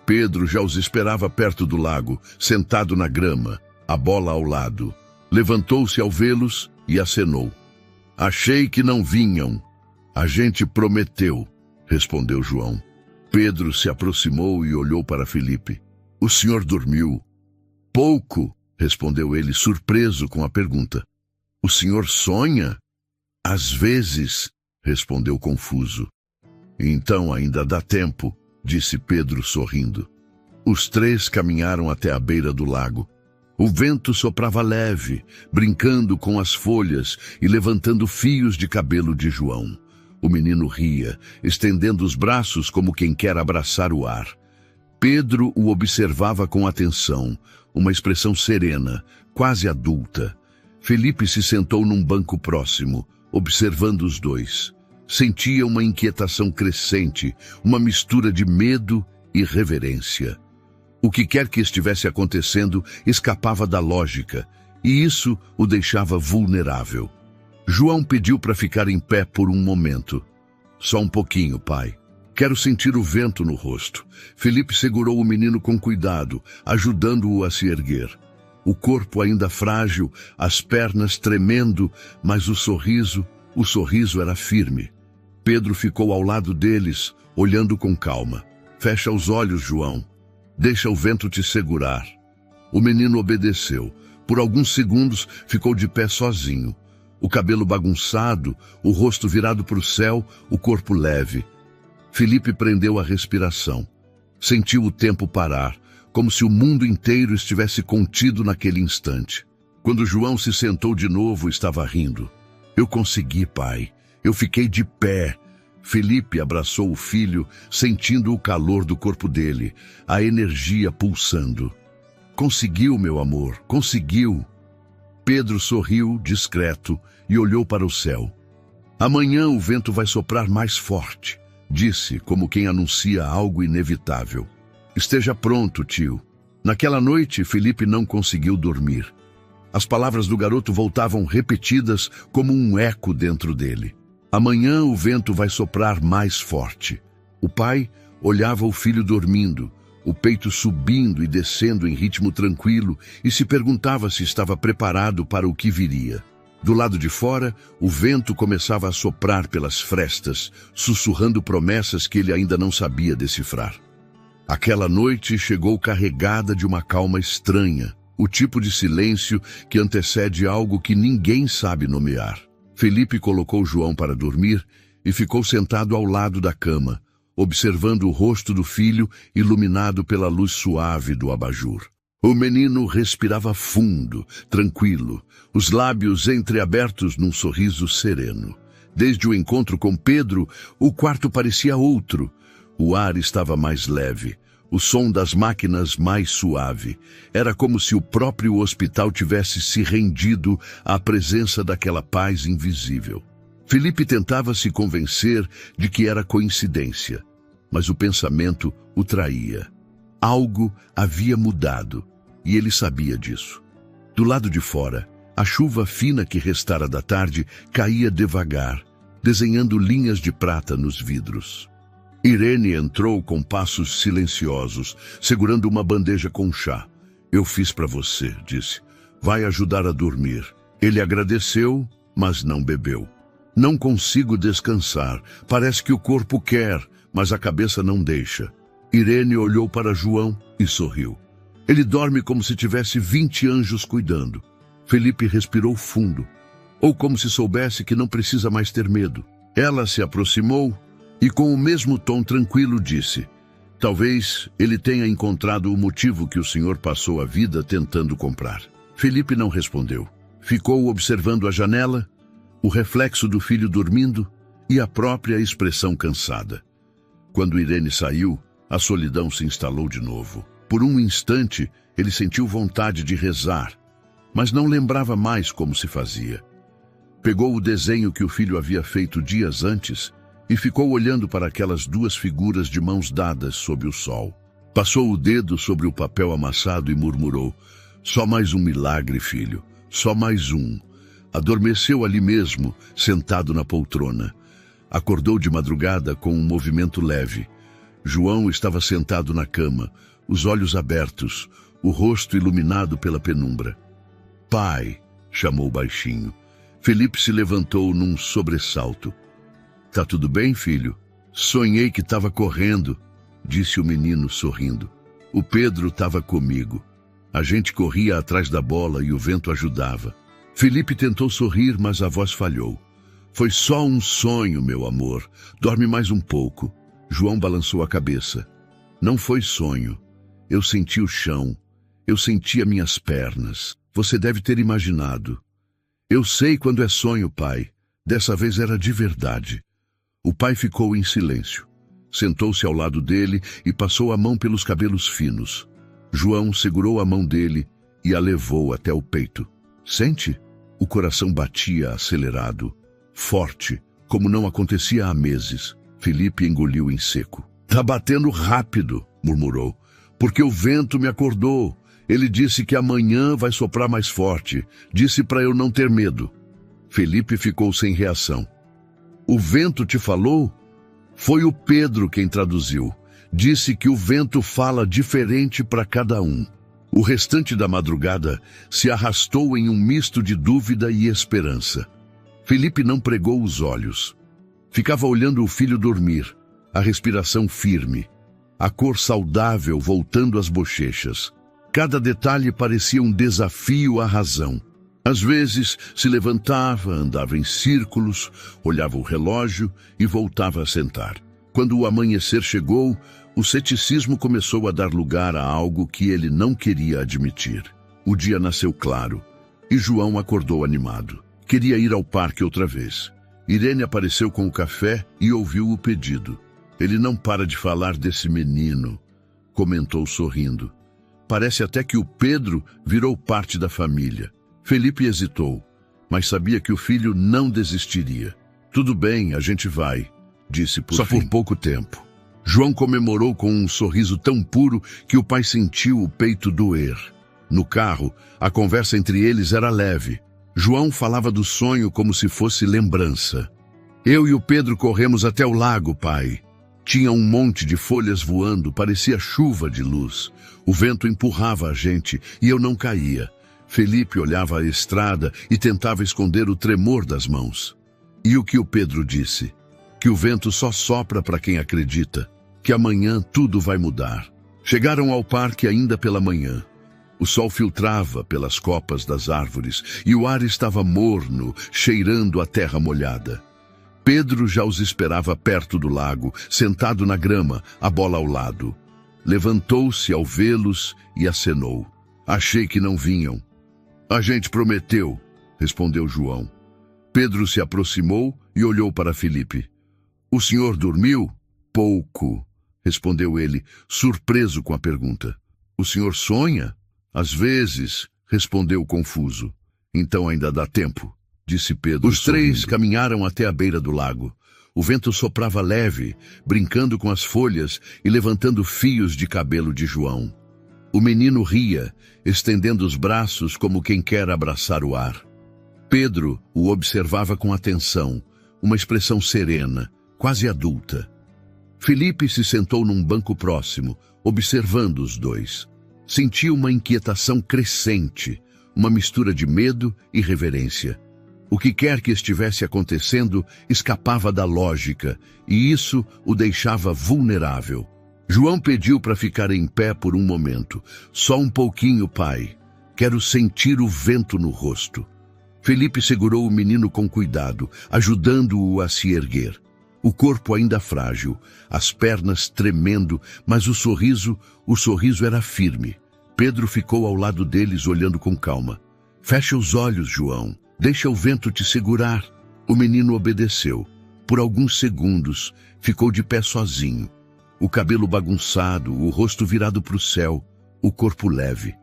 Pedro já os esperava perto do lago, sentado na grama, a bola ao lado. Levantou-se ao vê-los e acenou. "Achei que não vinham." "A gente prometeu", respondeu João. Pedro se aproximou e olhou para Felipe. "O senhor dormiu?" "Pouco", respondeu ele, surpreso com a pergunta. "O senhor sonha?" "Às vezes", respondeu confuso. "Então ainda dá tempo", disse Pedro sorrindo. Os três caminharam até a beira do lago. O vento soprava leve, brincando com as folhas e levantando fios de cabelo de João. O menino ria, estendendo os braços como quem quer abraçar o ar. Pedro o observava com atenção, uma expressão serena, quase adulta. Felipe se sentou num banco próximo, observando os dois. Sentia uma inquietação crescente, uma mistura de medo e reverência. O que quer que estivesse acontecendo escapava da lógica, e isso o deixava vulnerável. João pediu para ficar em pé por um momento. "Só um pouquinho, pai. Quero sentir o vento no rosto." Felipe segurou o menino com cuidado, ajudando-o a se erguer. O corpo ainda frágil, as pernas tremendo, mas o sorriso era firme. Pedro ficou ao lado deles, olhando com calma. Fecha os olhos, João. Deixa o vento te segurar. O menino obedeceu. Por alguns segundos ficou de pé sozinho. O cabelo bagunçado, o rosto virado para o céu, o corpo leve. Felipe prendeu a respiração. Sentiu o tempo parar, como se o mundo inteiro estivesse contido naquele instante. Quando João se sentou de novo, estava rindo. Eu consegui, pai. Eu fiquei de pé. Felipe abraçou o filho, sentindo o calor do corpo dele, a energia pulsando. Conseguiu, meu amor, conseguiu. Pedro sorriu, discreto, e olhou para o céu. Amanhã o vento vai soprar mais forte, disse, como quem anuncia algo inevitável. Esteja pronto, tio. Naquela noite, Felipe não conseguiu dormir. As palavras do garoto voltavam repetidas como um eco dentro dele. Amanhã o vento vai soprar mais forte. O pai olhava o filho dormindo, o peito subindo e descendo em ritmo tranquilo, e se perguntava se estava preparado para o que viria. Do lado de fora, o vento começava a soprar pelas frestas, sussurrando promessas que ele ainda não sabia decifrar. Aquela noite chegou carregada de uma calma estranha, o tipo de silêncio que antecede algo que ninguém sabe nomear. Felipe colocou João para dormir e ficou sentado ao lado da cama, observando o rosto do filho iluminado pela luz suave do abajur. O menino respirava fundo, tranquilo, os lábios entreabertos num sorriso sereno. Desde o encontro com Pedro, o quarto parecia outro. O ar estava mais leve, o som das máquinas mais suave. Era como se o próprio hospital tivesse se rendido à presença daquela paz invisível. Felipe tentava se convencer de que era coincidência, mas o pensamento o traía. Algo havia mudado, e ele sabia disso. Do lado de fora, a chuva fina que restara da tarde caía devagar, desenhando linhas de prata nos vidros. Irene entrou com passos silenciosos, segurando uma bandeja com chá. Eu fiz para você, disse. Vai ajudar a dormir. Ele agradeceu, mas não bebeu. Não consigo descansar. Parece que o corpo quer, mas a cabeça não deixa. Irene olhou para João e sorriu. Ele dorme como se tivesse 20 anjos cuidando. Felipe respirou fundo, ou como se soubesse que não precisa mais ter medo. Ela se aproximou e com o mesmo tom tranquilo disse: talvez ele tenha encontrado o motivo que o senhor passou a vida tentando comprar. Felipe não respondeu. Ficou observando a janela, o reflexo do filho dormindo e a própria expressão cansada. Quando Irene saiu, a solidão se instalou de novo. Por um instante, ele sentiu vontade de rezar, mas não lembrava mais como se fazia. Pegou o desenho que o filho havia feito dias antes e ficou olhando para aquelas duas figuras de mãos dadas sob o sol. Passou o dedo sobre o papel amassado e murmurou: só mais um milagre, filho, só mais um. Adormeceu ali mesmo, sentado na poltrona. Acordou de madrugada com um movimento leve. João estava sentado na cama, os olhos abertos, o rosto iluminado pela penumbra. Pai, chamou baixinho. Felipe se levantou num sobressalto. Tá tudo bem, filho? Sonhei que estava correndo, disse o menino sorrindo. O Pedro estava comigo. A gente corria atrás da bola e o vento ajudava. Felipe tentou sorrir, mas a voz falhou. Foi só um sonho, meu amor. Dorme mais um pouco. João balançou a cabeça. Não foi sonho. Eu senti o chão. Eu senti as minhas pernas. Você deve ter imaginado. Eu sei quando é sonho, pai. Dessa vez era de verdade. O pai ficou em silêncio. Sentou-se ao lado dele e passou a mão pelos cabelos finos. João segurou a mão dele e a levou até o peito. Sente? O coração batia acelerado, forte, como não acontecia há meses. Felipe engoliu em seco. Tá batendo rápido, murmurou, porque o vento me acordou. Ele disse que amanhã vai soprar mais forte. Disse para eu não ter medo. Felipe ficou sem reação. O vento te falou? Foi o Pedro quem traduziu. Disse que o vento fala diferente para cada um. O restante da madrugada se arrastou em um misto de dúvida e esperança. Felipe não pregou os olhos. Ficava olhando o filho dormir, a respiração firme, a cor saudável voltando às bochechas. Cada detalhe parecia um desafio à razão. Às vezes se levantava, andava em círculos, olhava o relógio e voltava a sentar. Quando o amanhecer chegou, o ceticismo começou a dar lugar a algo que ele não queria admitir. O dia nasceu claro e João acordou animado. Queria ir ao parque outra vez. Irene apareceu com o café e ouviu o pedido. Ele não para de falar desse menino, comentou sorrindo. Parece até que o Pedro virou parte da família. Felipe hesitou, mas sabia que o filho não desistiria. Tudo bem, a gente vai, disse por fim. Só por pouco tempo. João comemorou com um sorriso tão puro que o pai sentiu o peito doer. No carro, a conversa entre eles era leve. João falava do sonho como se fosse lembrança. Eu e o Pedro corremos até o lago, pai. Tinha um monte de folhas voando, parecia chuva de luz. O vento empurrava a gente e eu não caía. Felipe olhava a estrada e tentava esconder o tremor das mãos. E o que o Pedro disse? Que o vento só sopra para quem acredita, que amanhã tudo vai mudar. Chegaram ao parque ainda pela manhã. O sol filtrava pelas copas das árvores e o ar estava morno, cheirando a terra molhada. Pedro já os esperava perto do lago, sentado na grama, a bola ao lado. Levantou-se ao vê-los e acenou. Achei que não vinham. A gente prometeu, respondeu João. Pedro se aproximou e olhou para Felipe. O senhor dormiu? Pouco, respondeu ele, surpreso com a pergunta. O senhor sonha? Às vezes, respondeu confuso. Então ainda dá tempo, disse Pedro. Os três caminharam até a beira do lago. O vento soprava leve, brincando com as folhas e levantando fios de cabelo de João. O menino ria, estendendo os braços como quem quer abraçar o ar. Pedro o observava com atenção, uma expressão serena, quase adulta. Felipe se sentou num banco próximo, observando os dois. Sentia uma inquietação crescente, uma mistura de medo e reverência. O que quer que estivesse acontecendo escapava da lógica, e isso o deixava vulnerável. João pediu para ficar em pé por um momento. Só um pouquinho, pai. Quero sentir o vento no rosto. Felipe segurou o menino com cuidado, ajudando-o a se erguer. O corpo ainda frágil, as pernas tremendo, mas o sorriso era firme. Pedro ficou ao lado deles olhando com calma. Fecha os olhos, João. Deixa o vento te segurar. O menino obedeceu. Por alguns segundos, ficou de pé sozinho. O cabelo bagunçado, o rosto virado para o céu, o corpo leve.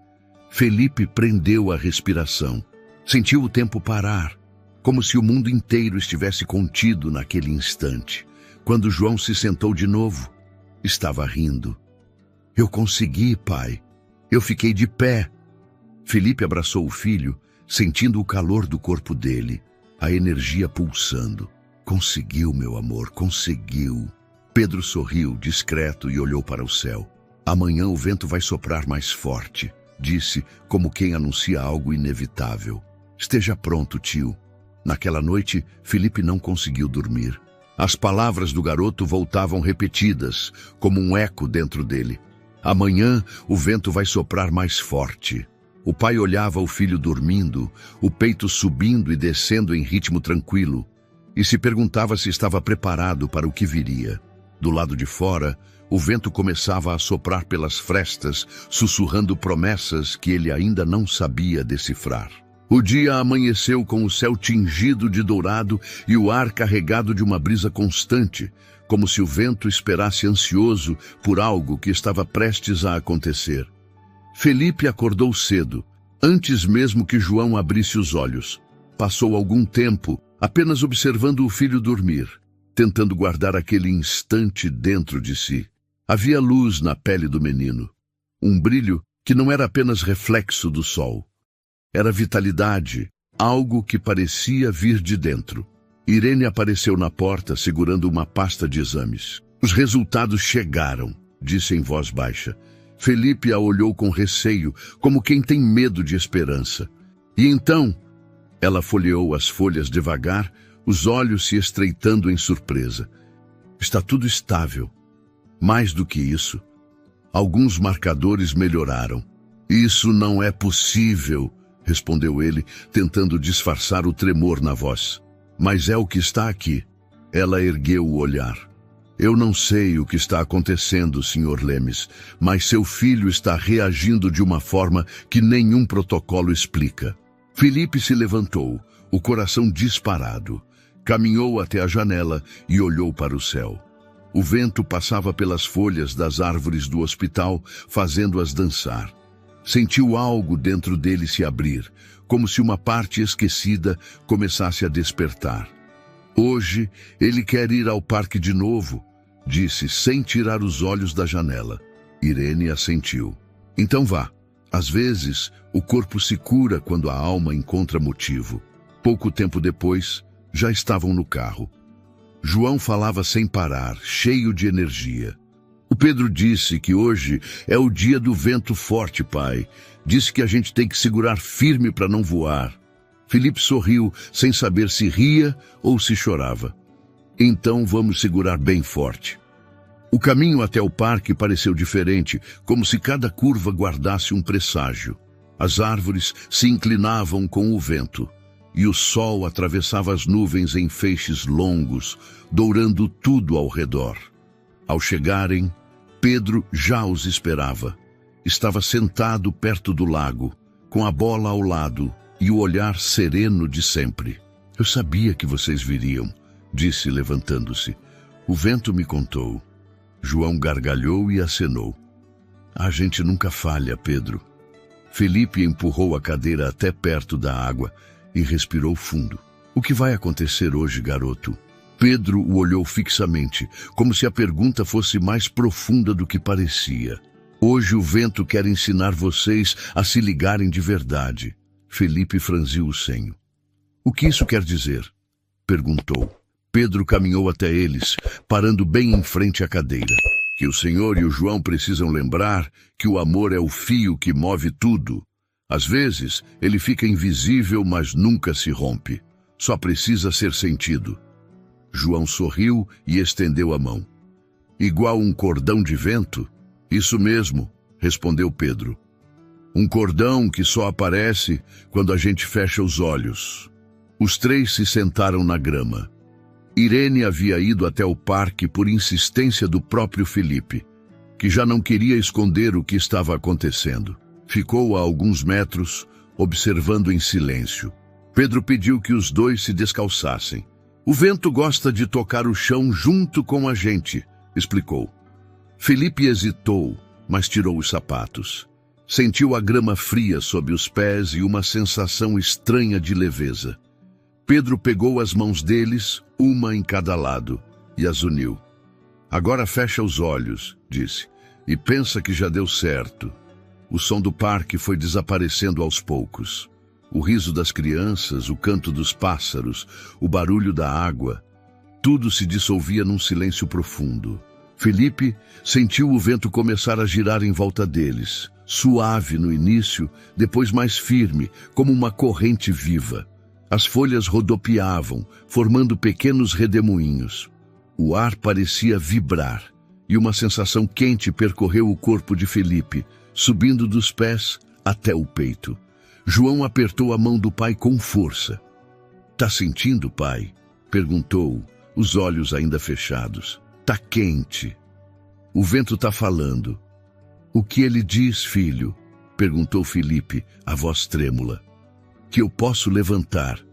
Felipe prendeu a respiração. Sentiu o tempo parar, como se o mundo inteiro estivesse contido naquele instante. Quando João se sentou de novo, estava rindo. Eu consegui, pai. Eu fiquei de pé. Felipe abraçou o filho, sentindo o calor do corpo dele, a energia pulsando. Conseguiu, meu amor, conseguiu. Pedro sorriu, discreto, e olhou para o céu. Amanhã o vento vai soprar mais forte, disse, como quem anuncia algo inevitável. Esteja pronto, tio. Naquela noite, Felipe não conseguiu dormir. As palavras do garoto voltavam repetidas, como um eco dentro dele. Amanhã o vento vai soprar mais forte. O pai olhava o filho dormindo, o peito subindo e descendo em ritmo tranquilo, e se perguntava se estava preparado para o que viria. Do lado de fora, o vento começava a soprar pelas frestas, sussurrando promessas que ele ainda não sabia decifrar. O dia amanheceu com o céu tingido de dourado e o ar carregado de uma brisa constante, como se o vento esperasse ansioso por algo que estava prestes a acontecer. Felipe acordou cedo, antes mesmo que João abrisse os olhos. Passou algum tempo apenas observando o filho dormir, tentando guardar aquele instante dentro de si. Havia luz na pele do menino, um brilho que não era apenas reflexo do sol. Era vitalidade, algo que parecia vir de dentro. Irene apareceu na porta segurando uma pasta de exames. Os resultados chegaram, disse em voz baixa. Felipe a olhou com receio, como quem tem medo de esperança. E então, ela folheou as folhas devagar, os olhos se estreitando em surpresa. Está tudo estável. Mais do que isso, alguns marcadores melhoraram. Isso não é possível, respondeu ele, tentando disfarçar o tremor na voz. Mas é o que está aqui. Ela ergueu o olhar. Eu não sei o que está acontecendo, Sr. Lemes, mas seu filho está reagindo de uma forma que nenhum protocolo explica. Felipe se levantou, o coração disparado. Caminhou até a janela e olhou para o céu. O vento passava pelas folhas das árvores do hospital, fazendo-as dançar. Sentiu algo dentro dele se abrir, como se uma parte esquecida começasse a despertar. Hoje ele quer ir ao parque de novo, disse sem tirar os olhos da janela. Irene assentiu. Então vá. Às vezes, o corpo se cura quando a alma encontra motivo. Pouco tempo depois, já estavam no carro. João falava sem parar, cheio de energia. O Pedro disse que hoje é o dia do vento forte, pai. Disse que a gente tem que segurar firme para não voar. Felipe sorriu, sem saber se ria ou se chorava. Então vamos segurar bem forte. O caminho até o parque pareceu diferente, como se cada curva guardasse um presságio. As árvores se inclinavam com o vento, e o sol atravessava as nuvens em feixes longos, dourando tudo ao redor. Ao chegarem, Pedro já os esperava. Estava sentado perto do lago, com a bola ao lado e o olhar sereno de sempre. Eu sabia que vocês viriam, disse levantando-se. O vento me contou. João gargalhou e acenou. A gente nunca falha, Pedro. Felipe empurrou a cadeira até perto da água e respirou fundo. O que vai acontecer hoje, garoto? Pedro o olhou fixamente, como se a pergunta fosse mais profunda do que parecia. Hoje o vento quer ensinar vocês a se ligarem de verdade. Felipe franziu o senho. O que isso quer dizer? Perguntou. Pedro caminhou até eles, parando bem em frente à cadeira. Que o senhor e o João precisam lembrar que o amor é o fio que move tudo. Às vezes, ele fica invisível, mas nunca se rompe. Só precisa ser sentido. João sorriu e estendeu a mão. Igual um cordão de vento? Isso mesmo, respondeu Pedro. Um cordão que só aparece quando a gente fecha os olhos. Os três se sentaram na grama. Irene havia ido até o parque por insistência do próprio Felipe, que já não queria esconder o que estava acontecendo. Ficou a alguns metros, observando em silêncio. Pedro pediu que os dois se descalçassem. O vento gosta de tocar o chão junto com a gente, explicou. Felipe hesitou, mas tirou os sapatos. Sentiu a grama fria sob os pés e uma sensação estranha de leveza. Pedro pegou as mãos deles, uma em cada lado, e as uniu. Agora fecha os olhos, disse, e pensa que já deu certo. O som do parque foi desaparecendo aos poucos. O riso das crianças, o canto dos pássaros, o barulho da água, tudo se dissolvia num silêncio profundo. Felipe sentiu o vento começar a girar em volta deles, suave no início, depois mais firme, como uma corrente viva. As folhas rodopiavam, formando pequenos redemoinhos. O ar parecia vibrar, e uma sensação quente percorreu o corpo de Felipe, subindo dos pés até o peito. João apertou a mão do pai com força. "Tá sentindo, pai?" perguntou, os olhos ainda fechados. "Tá quente." "O vento tá falando." "O que ele diz, filho?" perguntou Felipe, a voz trêmula. "Que eu posso levantar."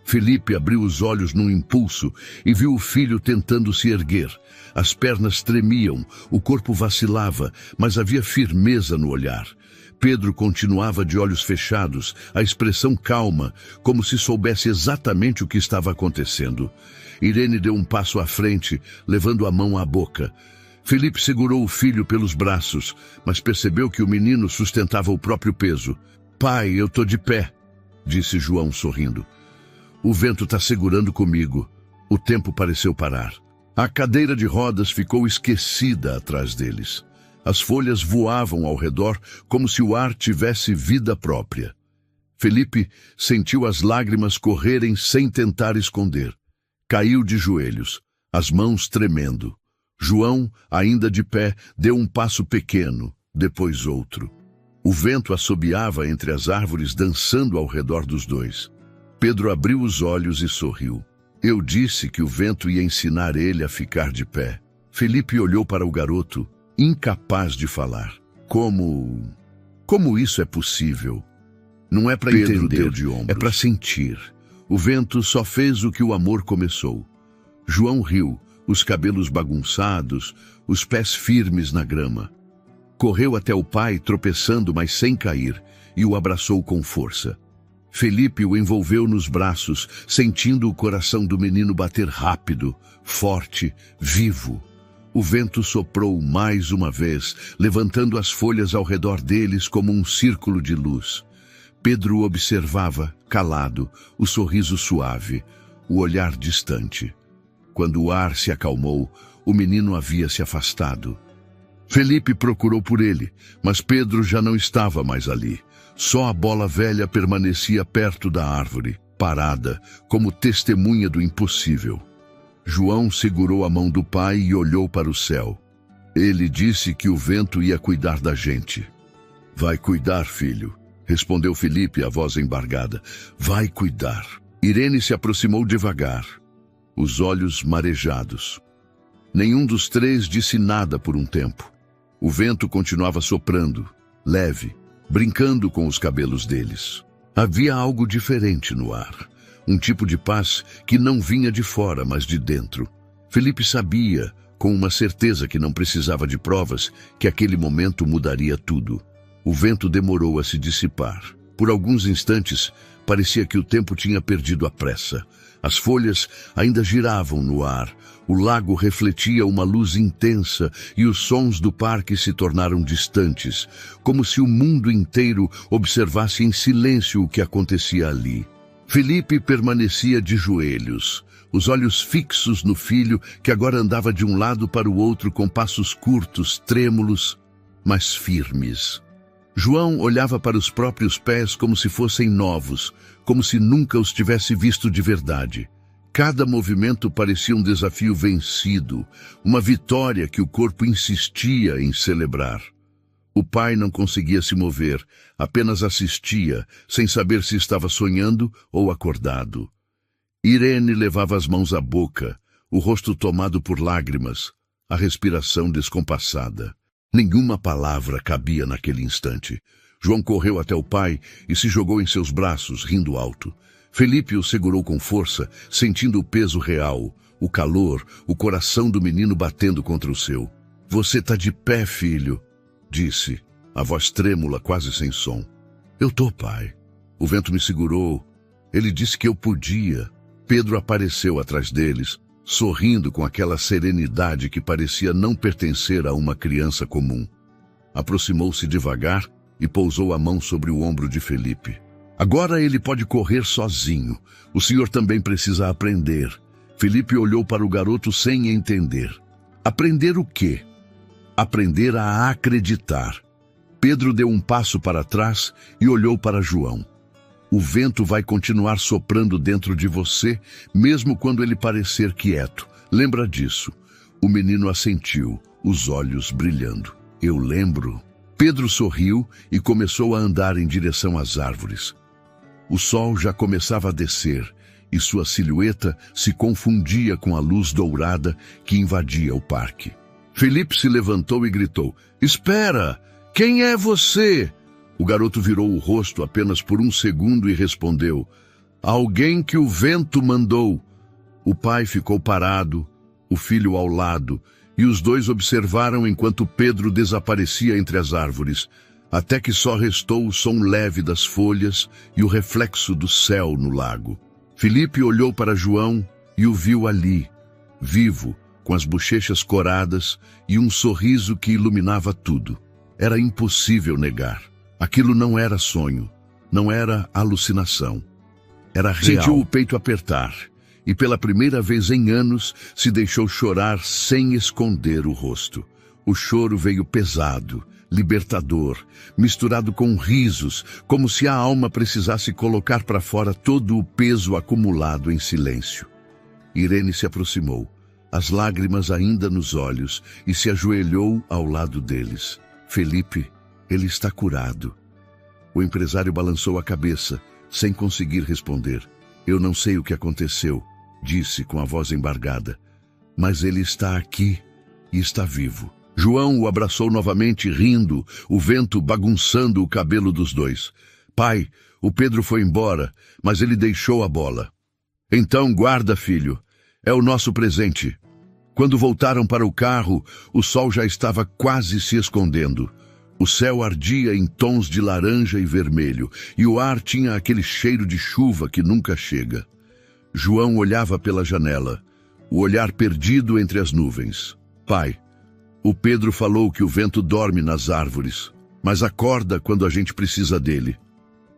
Felipe abriu os olhos num impulso e viu o filho tentando se erguer. As pernas tremiam, o corpo vacilava, mas havia firmeza no olhar. Pedro continuava de olhos fechados, a expressão calma, como se soubesse exatamente o que estava acontecendo. Irene deu um passo à frente, levando a mão à boca. Felipe segurou o filho pelos braços, mas percebeu que o menino sustentava o próprio peso. "Pai, eu tô de pé", disse João sorrindo. "O vento está segurando comigo." O tempo pareceu parar. A cadeira de rodas ficou esquecida atrás deles. As folhas voavam ao redor como se o ar tivesse vida própria. Felipe sentiu as lágrimas correrem sem tentar esconder. Caiu de joelhos, as mãos tremendo. João, ainda de pé, deu um passo pequeno, depois outro. O vento assobiava entre as árvores, dançando ao redor dos dois. Pedro abriu os olhos e sorriu. Eu disse que o vento ia ensinar ele a ficar de pé. Felipe olhou para o garoto, incapaz de falar. Como isso é possível? Não é para entender, é para sentir. O vento só fez o que o amor começou. João riu, os cabelos bagunçados, os pés firmes na grama. Correu até o pai, tropeçando, mas sem cair, e o abraçou com força. Felipe o envolveu nos braços, sentindo o coração do menino bater rápido, forte, vivo. O vento soprou mais uma vez, levantando as folhas ao redor deles como um círculo de luz. Pedro observava, calado, o sorriso suave, o olhar distante. Quando o ar se acalmou, o menino havia se afastado. Felipe procurou por ele, mas Pedro já não estava mais ali. Só a bola velha permanecia perto da árvore, parada, como testemunha do impossível. João segurou a mão do pai e olhou para o céu. Ele disse que o vento ia cuidar da gente. Vai cuidar, filho, respondeu Felipe, a voz embargada. Vai cuidar. Irene se aproximou devagar, os olhos marejados. Nenhum dos três disse nada por um tempo. O vento continuava soprando, leve, brincando com os cabelos deles. Havia algo diferente no ar, um tipo de paz que não vinha de fora, mas de dentro. Felipe sabia, com uma certeza que não precisava de provas, que aquele momento mudaria tudo. O vento demorou a se dissipar. Por alguns instantes, parecia que o tempo tinha perdido a pressa. As folhas ainda giravam no ar, o lago refletia uma luz intensa e os sons do parque se tornaram distantes, como se o mundo inteiro observasse em silêncio o que acontecia ali. Felipe permanecia de joelhos, os olhos fixos no filho que agora andava de um lado para o outro com passos curtos, trêmulos, mas firmes. João olhava para os próprios pés como se fossem novos, como se nunca os tivesse visto de verdade. Cada movimento parecia um desafio vencido, uma vitória que o corpo insistia em celebrar. O pai não conseguia se mover, apenas assistia, sem saber se estava sonhando ou acordado. Irene levava as mãos à boca, o rosto tomado por lágrimas, a respiração descompassada. Nenhuma palavra cabia naquele instante. João correu até o pai e se jogou em seus braços, rindo alto. Felipe o segurou com força, sentindo o peso real, o calor, o coração do menino batendo contra o seu. Você tá de pé, filho, disse, a voz trêmula, quase sem som. Eu tô, pai. O vento me segurou. Ele disse que eu podia. Pedro apareceu atrás deles, sorrindo com aquela serenidade que parecia não pertencer a uma criança comum. Aproximou-se devagar e pousou a mão sobre o ombro de Felipe. Agora ele pode correr sozinho. O senhor também precisa aprender. Felipe olhou para o garoto sem entender. Aprender o quê? Aprender a acreditar. Pedro deu um passo para trás e olhou para João. O vento vai continuar soprando dentro de você, mesmo quando ele parecer quieto. Lembra disso. O menino assentiu, os olhos brilhando. Eu lembro. Pedro sorriu e começou a andar em direção às árvores. O sol já começava a descer e sua silhueta se confundia com a luz dourada que invadia o parque. Felipe se levantou e gritou, Espera! Quem é você? O garoto virou o rosto apenas por um segundo e respondeu, Alguém que o vento mandou. O pai ficou parado, o filho ao lado, e os dois observaram enquanto Pedro desaparecia entre as árvores, até que só restou o som leve das folhas e o reflexo do céu no lago. Felipe olhou para João e o viu ali, vivo, com as bochechas coradas e um sorriso que iluminava tudo. Era impossível negar. Aquilo não era sonho, não era alucinação. Era real. Sentiu o peito apertar e pela primeira vez em anos se deixou chorar sem esconder o rosto. O choro veio pesado, libertador, misturado com risos, como se a alma precisasse colocar para fora todo o peso acumulado em silêncio. Irene se aproximou, as lágrimas ainda nos olhos, e se ajoelhou ao lado deles. Felipe, ele está curado. O empresário balançou a cabeça, sem conseguir responder. Eu não sei o que aconteceu, disse com a voz embargada, mas ele está aqui e está vivo. João o abraçou novamente, rindo, o vento bagunçando o cabelo dos dois. Pai, o Pedro foi embora, mas ele deixou a bola. Então guarda, filho, é o nosso presente. Quando voltaram para o carro, o sol já estava quase se escondendo. O céu ardia em tons de laranja e vermelho, e o ar tinha aquele cheiro de chuva que nunca chega. João olhava pela janela, o olhar perdido entre as nuvens. Pai, o Pedro falou que o vento dorme nas árvores, mas acorda quando a gente precisa dele.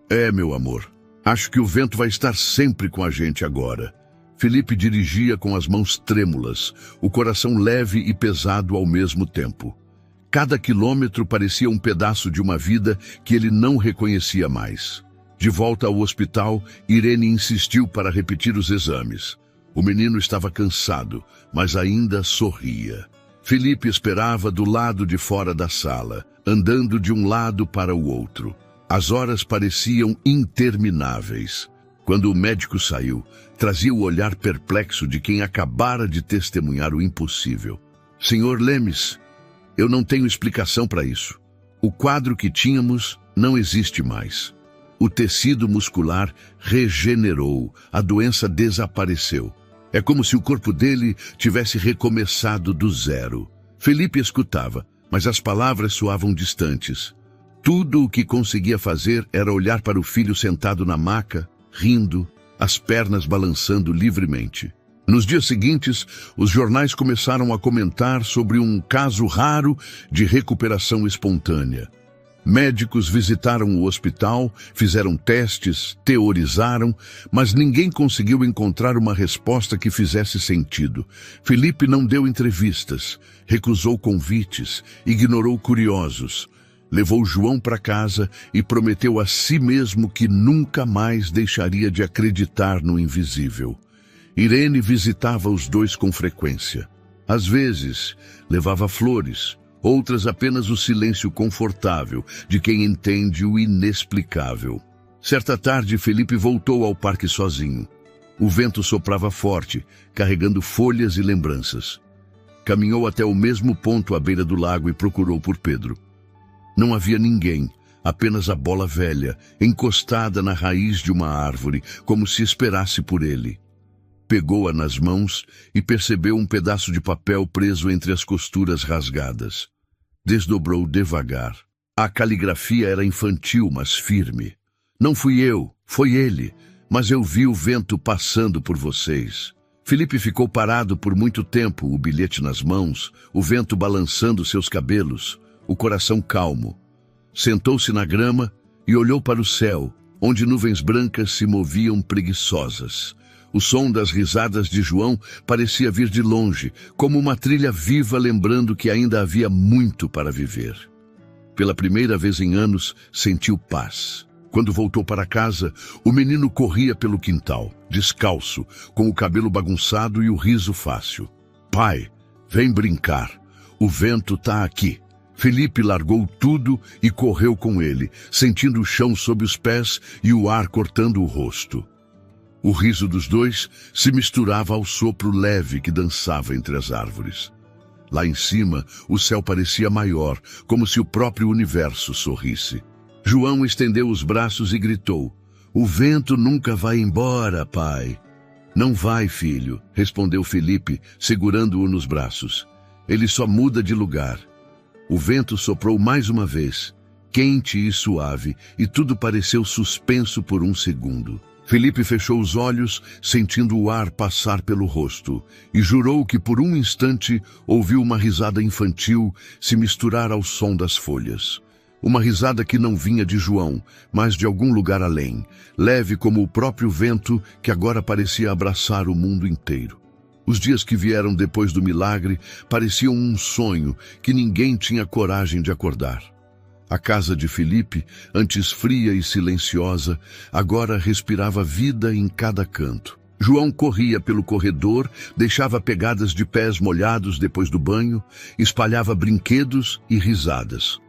É, meu amor, acho que o vento vai estar sempre com a gente agora. Felipe dirigia com as mãos trêmulas, o coração leve e pesado ao mesmo tempo. Cada quilômetro parecia um pedaço de uma vida que ele não reconhecia mais. De volta ao hospital, Irene insistiu para repetir os exames. O menino estava cansado, mas ainda sorria. Felipe esperava do lado de fora da sala, andando de um lado para o outro. As horas pareciam intermináveis. Quando o médico saiu, trazia o olhar perplexo de quem acabara de testemunhar o impossível. Senhor Lemes, eu não tenho explicação para isso. O quadro que tínhamos não existe mais. O tecido muscular regenerou, a doença desapareceu. É como se o corpo dele tivesse recomeçado do zero. Felipe escutava, mas as palavras soavam distantes. Tudo o que conseguia fazer era olhar para o filho sentado na maca, rindo, as pernas balançando livremente. Nos dias seguintes, os jornais começaram a comentar sobre um caso raro de recuperação espontânea. Médicos visitaram o hospital, fizeram testes, teorizaram, mas ninguém conseguiu encontrar uma resposta que fizesse sentido. Felipe não deu entrevistas, recusou convites, ignorou curiosos. Levou João para casa e prometeu a si mesmo que nunca mais deixaria de acreditar no invisível. Irene visitava os dois com frequência. Às vezes, levava flores, outras apenas o silêncio confortável de quem entende o inexplicável. Certa tarde, Felipe voltou ao parque sozinho. O vento soprava forte, carregando folhas e lembranças. Caminhou até o mesmo ponto à beira do lago e procurou por Pedro. Não havia ninguém, apenas a bola velha, encostada na raiz de uma árvore, como se esperasse por ele. Pegou-a nas mãos e percebeu um pedaço de papel preso entre as costuras rasgadas. Desdobrou devagar. A caligrafia era infantil, mas firme. Não fui eu, foi ele, mas eu vi o vento passando por vocês. Felipe ficou parado por muito tempo, o bilhete nas mãos, o vento balançando seus cabelos, o coração calmo. Sentou-se na grama e olhou para o céu, onde nuvens brancas se moviam preguiçosas. O som das risadas de João parecia vir de longe, como uma trilha viva lembrando que ainda havia muito para viver. Pela primeira vez em anos, sentiu paz. Quando voltou para casa, o menino corria pelo quintal, descalço, com o cabelo bagunçado e o riso fácil. Pai, vem brincar. O vento está aqui. Felipe largou tudo e correu com ele, sentindo o chão sob os pés e o ar cortando o rosto. O riso dos dois se misturava ao sopro leve que dançava entre as árvores. Lá em cima, o céu parecia maior, como se o próprio universo sorrisse. João estendeu os braços e gritou: "O vento nunca vai embora, pai." "Não vai, filho", respondeu Felipe, segurando-o nos braços. "Ele só muda de lugar." O vento soprou mais uma vez, quente e suave, e tudo pareceu suspenso por um segundo. Felipe fechou os olhos, sentindo o ar passar pelo rosto, e jurou que por um instante ouviu uma risada infantil se misturar ao som das folhas. Uma risada que não vinha de João, mas de algum lugar além, leve como o próprio vento que agora parecia abraçar o mundo inteiro. Os dias que vieram depois do milagre pareciam um sonho que ninguém tinha coragem de acordar. A casa de Felipe, antes fria e silenciosa, agora respirava vida em cada canto. João corria pelo corredor, deixava pegadas de pés molhados depois do banho, espalhava brinquedos e risadas.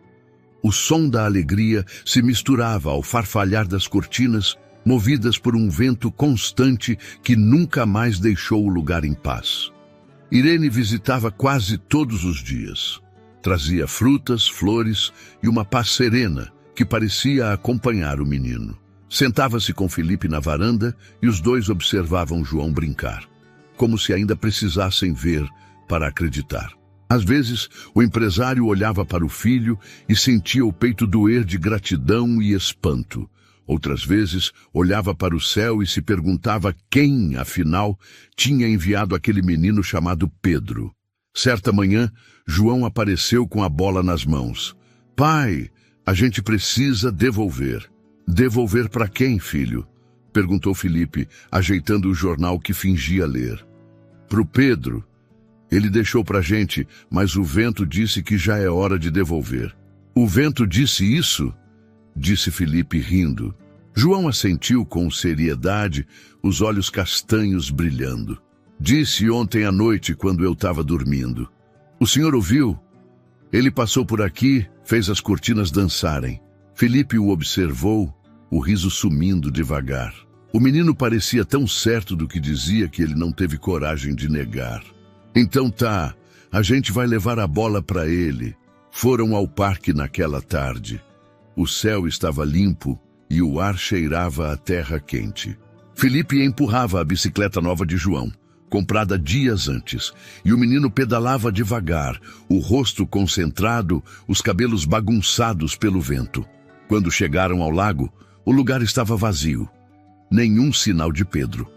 O som da alegria se misturava ao farfalhar das cortinas, movidas por um vento constante que nunca mais deixou o lugar em paz. Irene visitava quase todos os dias. Trazia frutas, flores e uma paz serena que parecia acompanhar o menino. Sentava-se com Felipe na varanda e os dois observavam João brincar, como se ainda precisassem ver para acreditar. Às vezes, o empresário olhava para o filho e sentia o peito doer de gratidão e espanto. Outras vezes, olhava para o céu e se perguntava quem, afinal, tinha enviado aquele menino chamado Pedro. Certa manhã, João apareceu com a bola nas mãos. "Pai, a gente precisa devolver." "Devolver para quem, filho?" perguntou Felipe, ajeitando o jornal que fingia ler. "Pro Pedro. Ele deixou pra gente, mas o vento disse que já é hora de devolver." "O vento disse isso?" disse Felipe rindo. João assentiu com seriedade, os olhos castanhos brilhando. "Disse ontem à noite, quando eu estava dormindo." "O senhor ouviu? Ele passou por aqui, fez as cortinas dançarem." Felipe o observou, o riso sumindo devagar. O menino parecia tão certo do que dizia que ele não teve coragem de negar. "Então tá, a gente vai levar a bola para ele." Foram ao parque naquela tarde. O céu estava limpo e o ar cheirava a terra quente. Felipe empurrava a bicicleta nova de João, comprada dias antes, e o menino pedalava devagar, o rosto concentrado, os cabelos bagunçados pelo vento. Quando chegaram ao lago, o lugar estava vazio. Nenhum sinal de Pedro.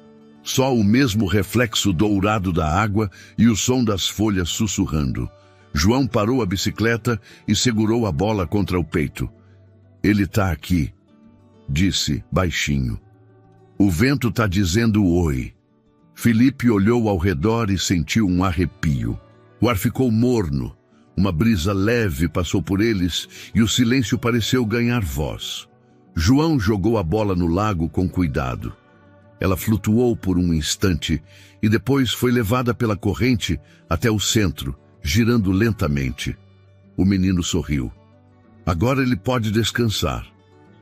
Só o mesmo reflexo dourado da água e o som das folhas sussurrando. João parou a bicicleta e segurou a bola contra o peito. "Ele está aqui", disse baixinho. "O vento está dizendo oi." Felipe olhou ao redor e sentiu um arrepio. O ar ficou morno. Uma brisa leve passou por eles e o silêncio pareceu ganhar voz. João jogou a bola no lago com cuidado. Ela flutuou por um instante e depois foi levada pela corrente até o centro, girando lentamente. O menino sorriu. Agora ele pode descansar.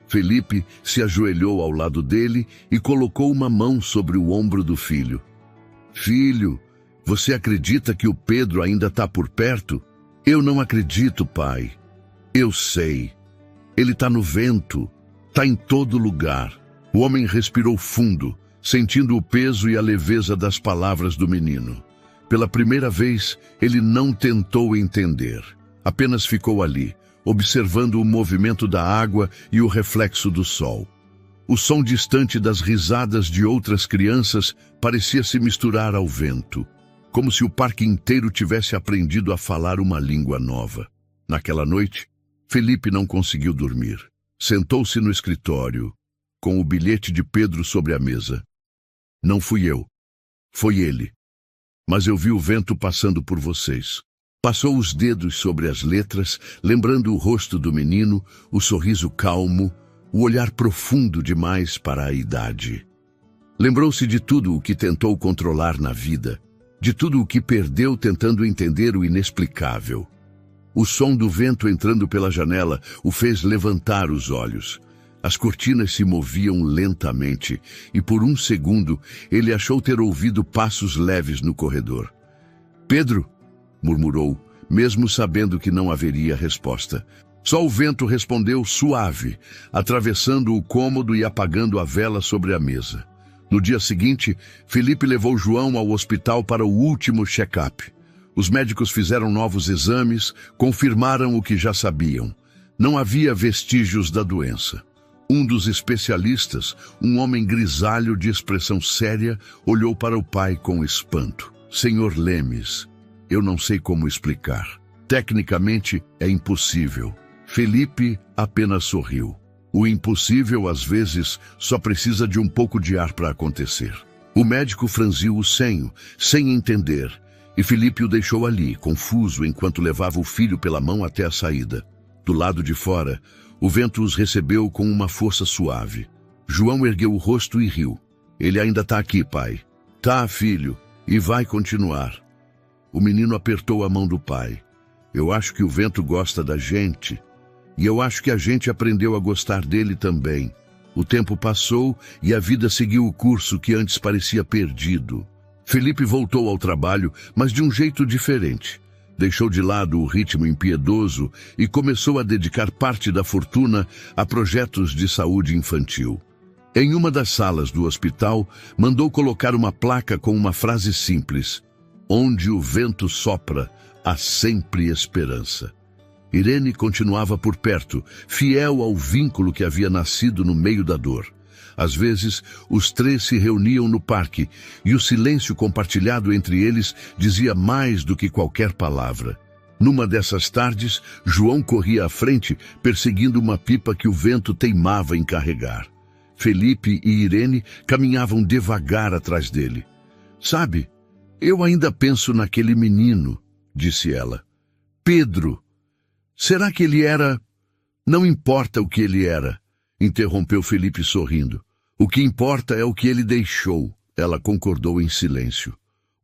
Felipe se ajoelhou ao lado dele e colocou uma mão sobre o ombro do filho. "Filho, você acredita que o Pedro ainda está por perto?" "Eu não acredito, pai." "Eu sei. Ele está no vento, está em todo lugar." O homem respirou fundo, sentindo o peso e a leveza das palavras do menino. Pela primeira vez, ele não tentou entender. Apenas ficou ali, observando o movimento da água e o reflexo do sol. O som distante das risadas de outras crianças parecia se misturar ao vento, como se o parque inteiro tivesse aprendido a falar uma língua nova. Naquela noite, Felipe não conseguiu dormir. Sentou-se no escritório, com o bilhete de Pedro sobre a mesa. "Não fui eu. Foi ele. Mas eu vi o vento passando por vocês." Passou os dedos sobre as letras, lembrando o rosto do menino, o sorriso calmo, o olhar profundo demais para a idade. Lembrou-se de tudo o que tentou controlar na vida, de tudo o que perdeu tentando entender o inexplicável. O som do vento entrando pela janela o fez levantar os olhos. As cortinas se moviam lentamente e por um segundo ele achou ter ouvido passos leves no corredor. "Pedro?" murmurou, mesmo sabendo que não haveria resposta. Só o vento respondeu suave, atravessando o cômodo e apagando a vela sobre a mesa. No dia seguinte, Felipe levou João ao hospital para o último check-up. Os médicos fizeram novos exames, confirmaram o que já sabiam. Não havia vestígios da doença. Um dos especialistas, um homem grisalho de expressão séria, olhou para o pai com espanto. "Senhor Lemes, eu não sei como explicar. Tecnicamente é impossível." Felipe apenas sorriu. O impossível, às vezes, só precisa de um pouco de ar para acontecer. O médico franziu o senho, sem entender, e Felipe o deixou ali, confuso, enquanto levava o filho pela mão até a saída. Do lado de fora, o vento os recebeu com uma força suave. João ergueu o rosto e riu. Ele ainda está aqui, pai. Tá, filho, e vai continuar. O menino apertou a mão do pai. Eu acho que o vento gosta da gente, e eu acho que a gente aprendeu a gostar dele também. O tempo passou e a vida seguiu o curso que antes parecia perdido. Felipe voltou ao trabalho, mas de um jeito diferente. Deixou de lado o ritmo impiedoso e começou a dedicar parte da fortuna a projetos de saúde infantil. Em uma das salas do hospital, mandou colocar uma placa com uma frase simples: "Onde o vento sopra, há sempre esperança." Irene continuava por perto, fiel ao vínculo que havia nascido no meio da dor. Às vezes, os três se reuniam no parque e o silêncio compartilhado entre eles dizia mais do que qualquer palavra. Numa dessas tardes, João corria à frente, perseguindo uma pipa que o vento teimava em carregar. Felipe e Irene caminhavam devagar atrás dele. "Sabe, eu ainda penso naquele menino", disse ela. "Pedro. Será que ele era..." "Não importa o que ele era", interrompeu Felipe sorrindo. "O que importa é o que ele deixou", ela concordou em silêncio.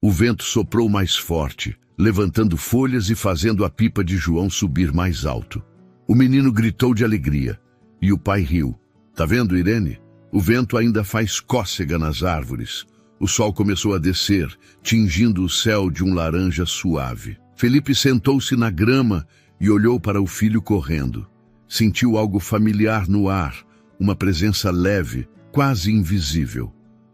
O vento soprou mais forte, levantando folhas e fazendo a pipa de João subir mais alto. O menino gritou de alegria, e o pai riu. "Tá vendo, Irene? O vento ainda faz cócega nas árvores." O sol começou a descer, tingindo o céu de um laranja suave. Felipe sentou-se na grama e olhou para o filho correndo. Sentiu algo familiar no ar, uma presença leve, quase invisível.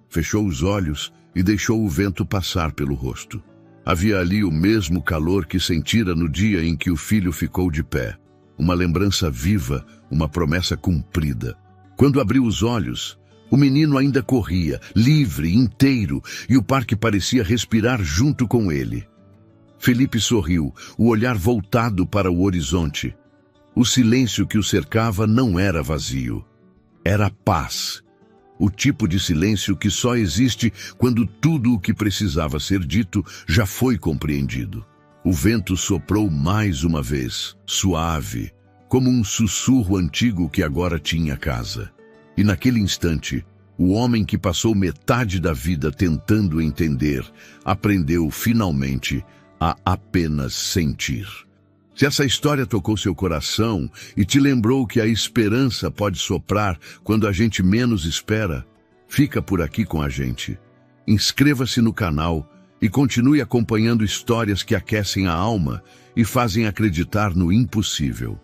Fechou os olhos e deixou o vento passar pelo rosto. Havia ali o mesmo calor que sentira no dia em que o filho ficou de pé. Uma lembrança viva, uma promessa cumprida. Quando abriu os olhos, o menino ainda corria, livre, inteiro, e o parque parecia respirar junto com ele. Felipe sorriu, o olhar voltado para o horizonte. O silêncio que o cercava não era vazio. Era paz. O tipo de silêncio que só existe quando tudo o que precisava ser dito já foi compreendido. O vento soprou mais uma vez, suave, como um sussurro antigo que agora tinha casa. E naquele instante, o homem que passou metade da vida tentando entender, aprendeu finalmente a apenas sentir. Se essa história tocou seu coração e te lembrou que a esperança pode soprar quando a gente menos espera, fica por aqui com a gente. Inscreva-se no canal e continue acompanhando histórias que aquecem a alma e fazem acreditar no impossível.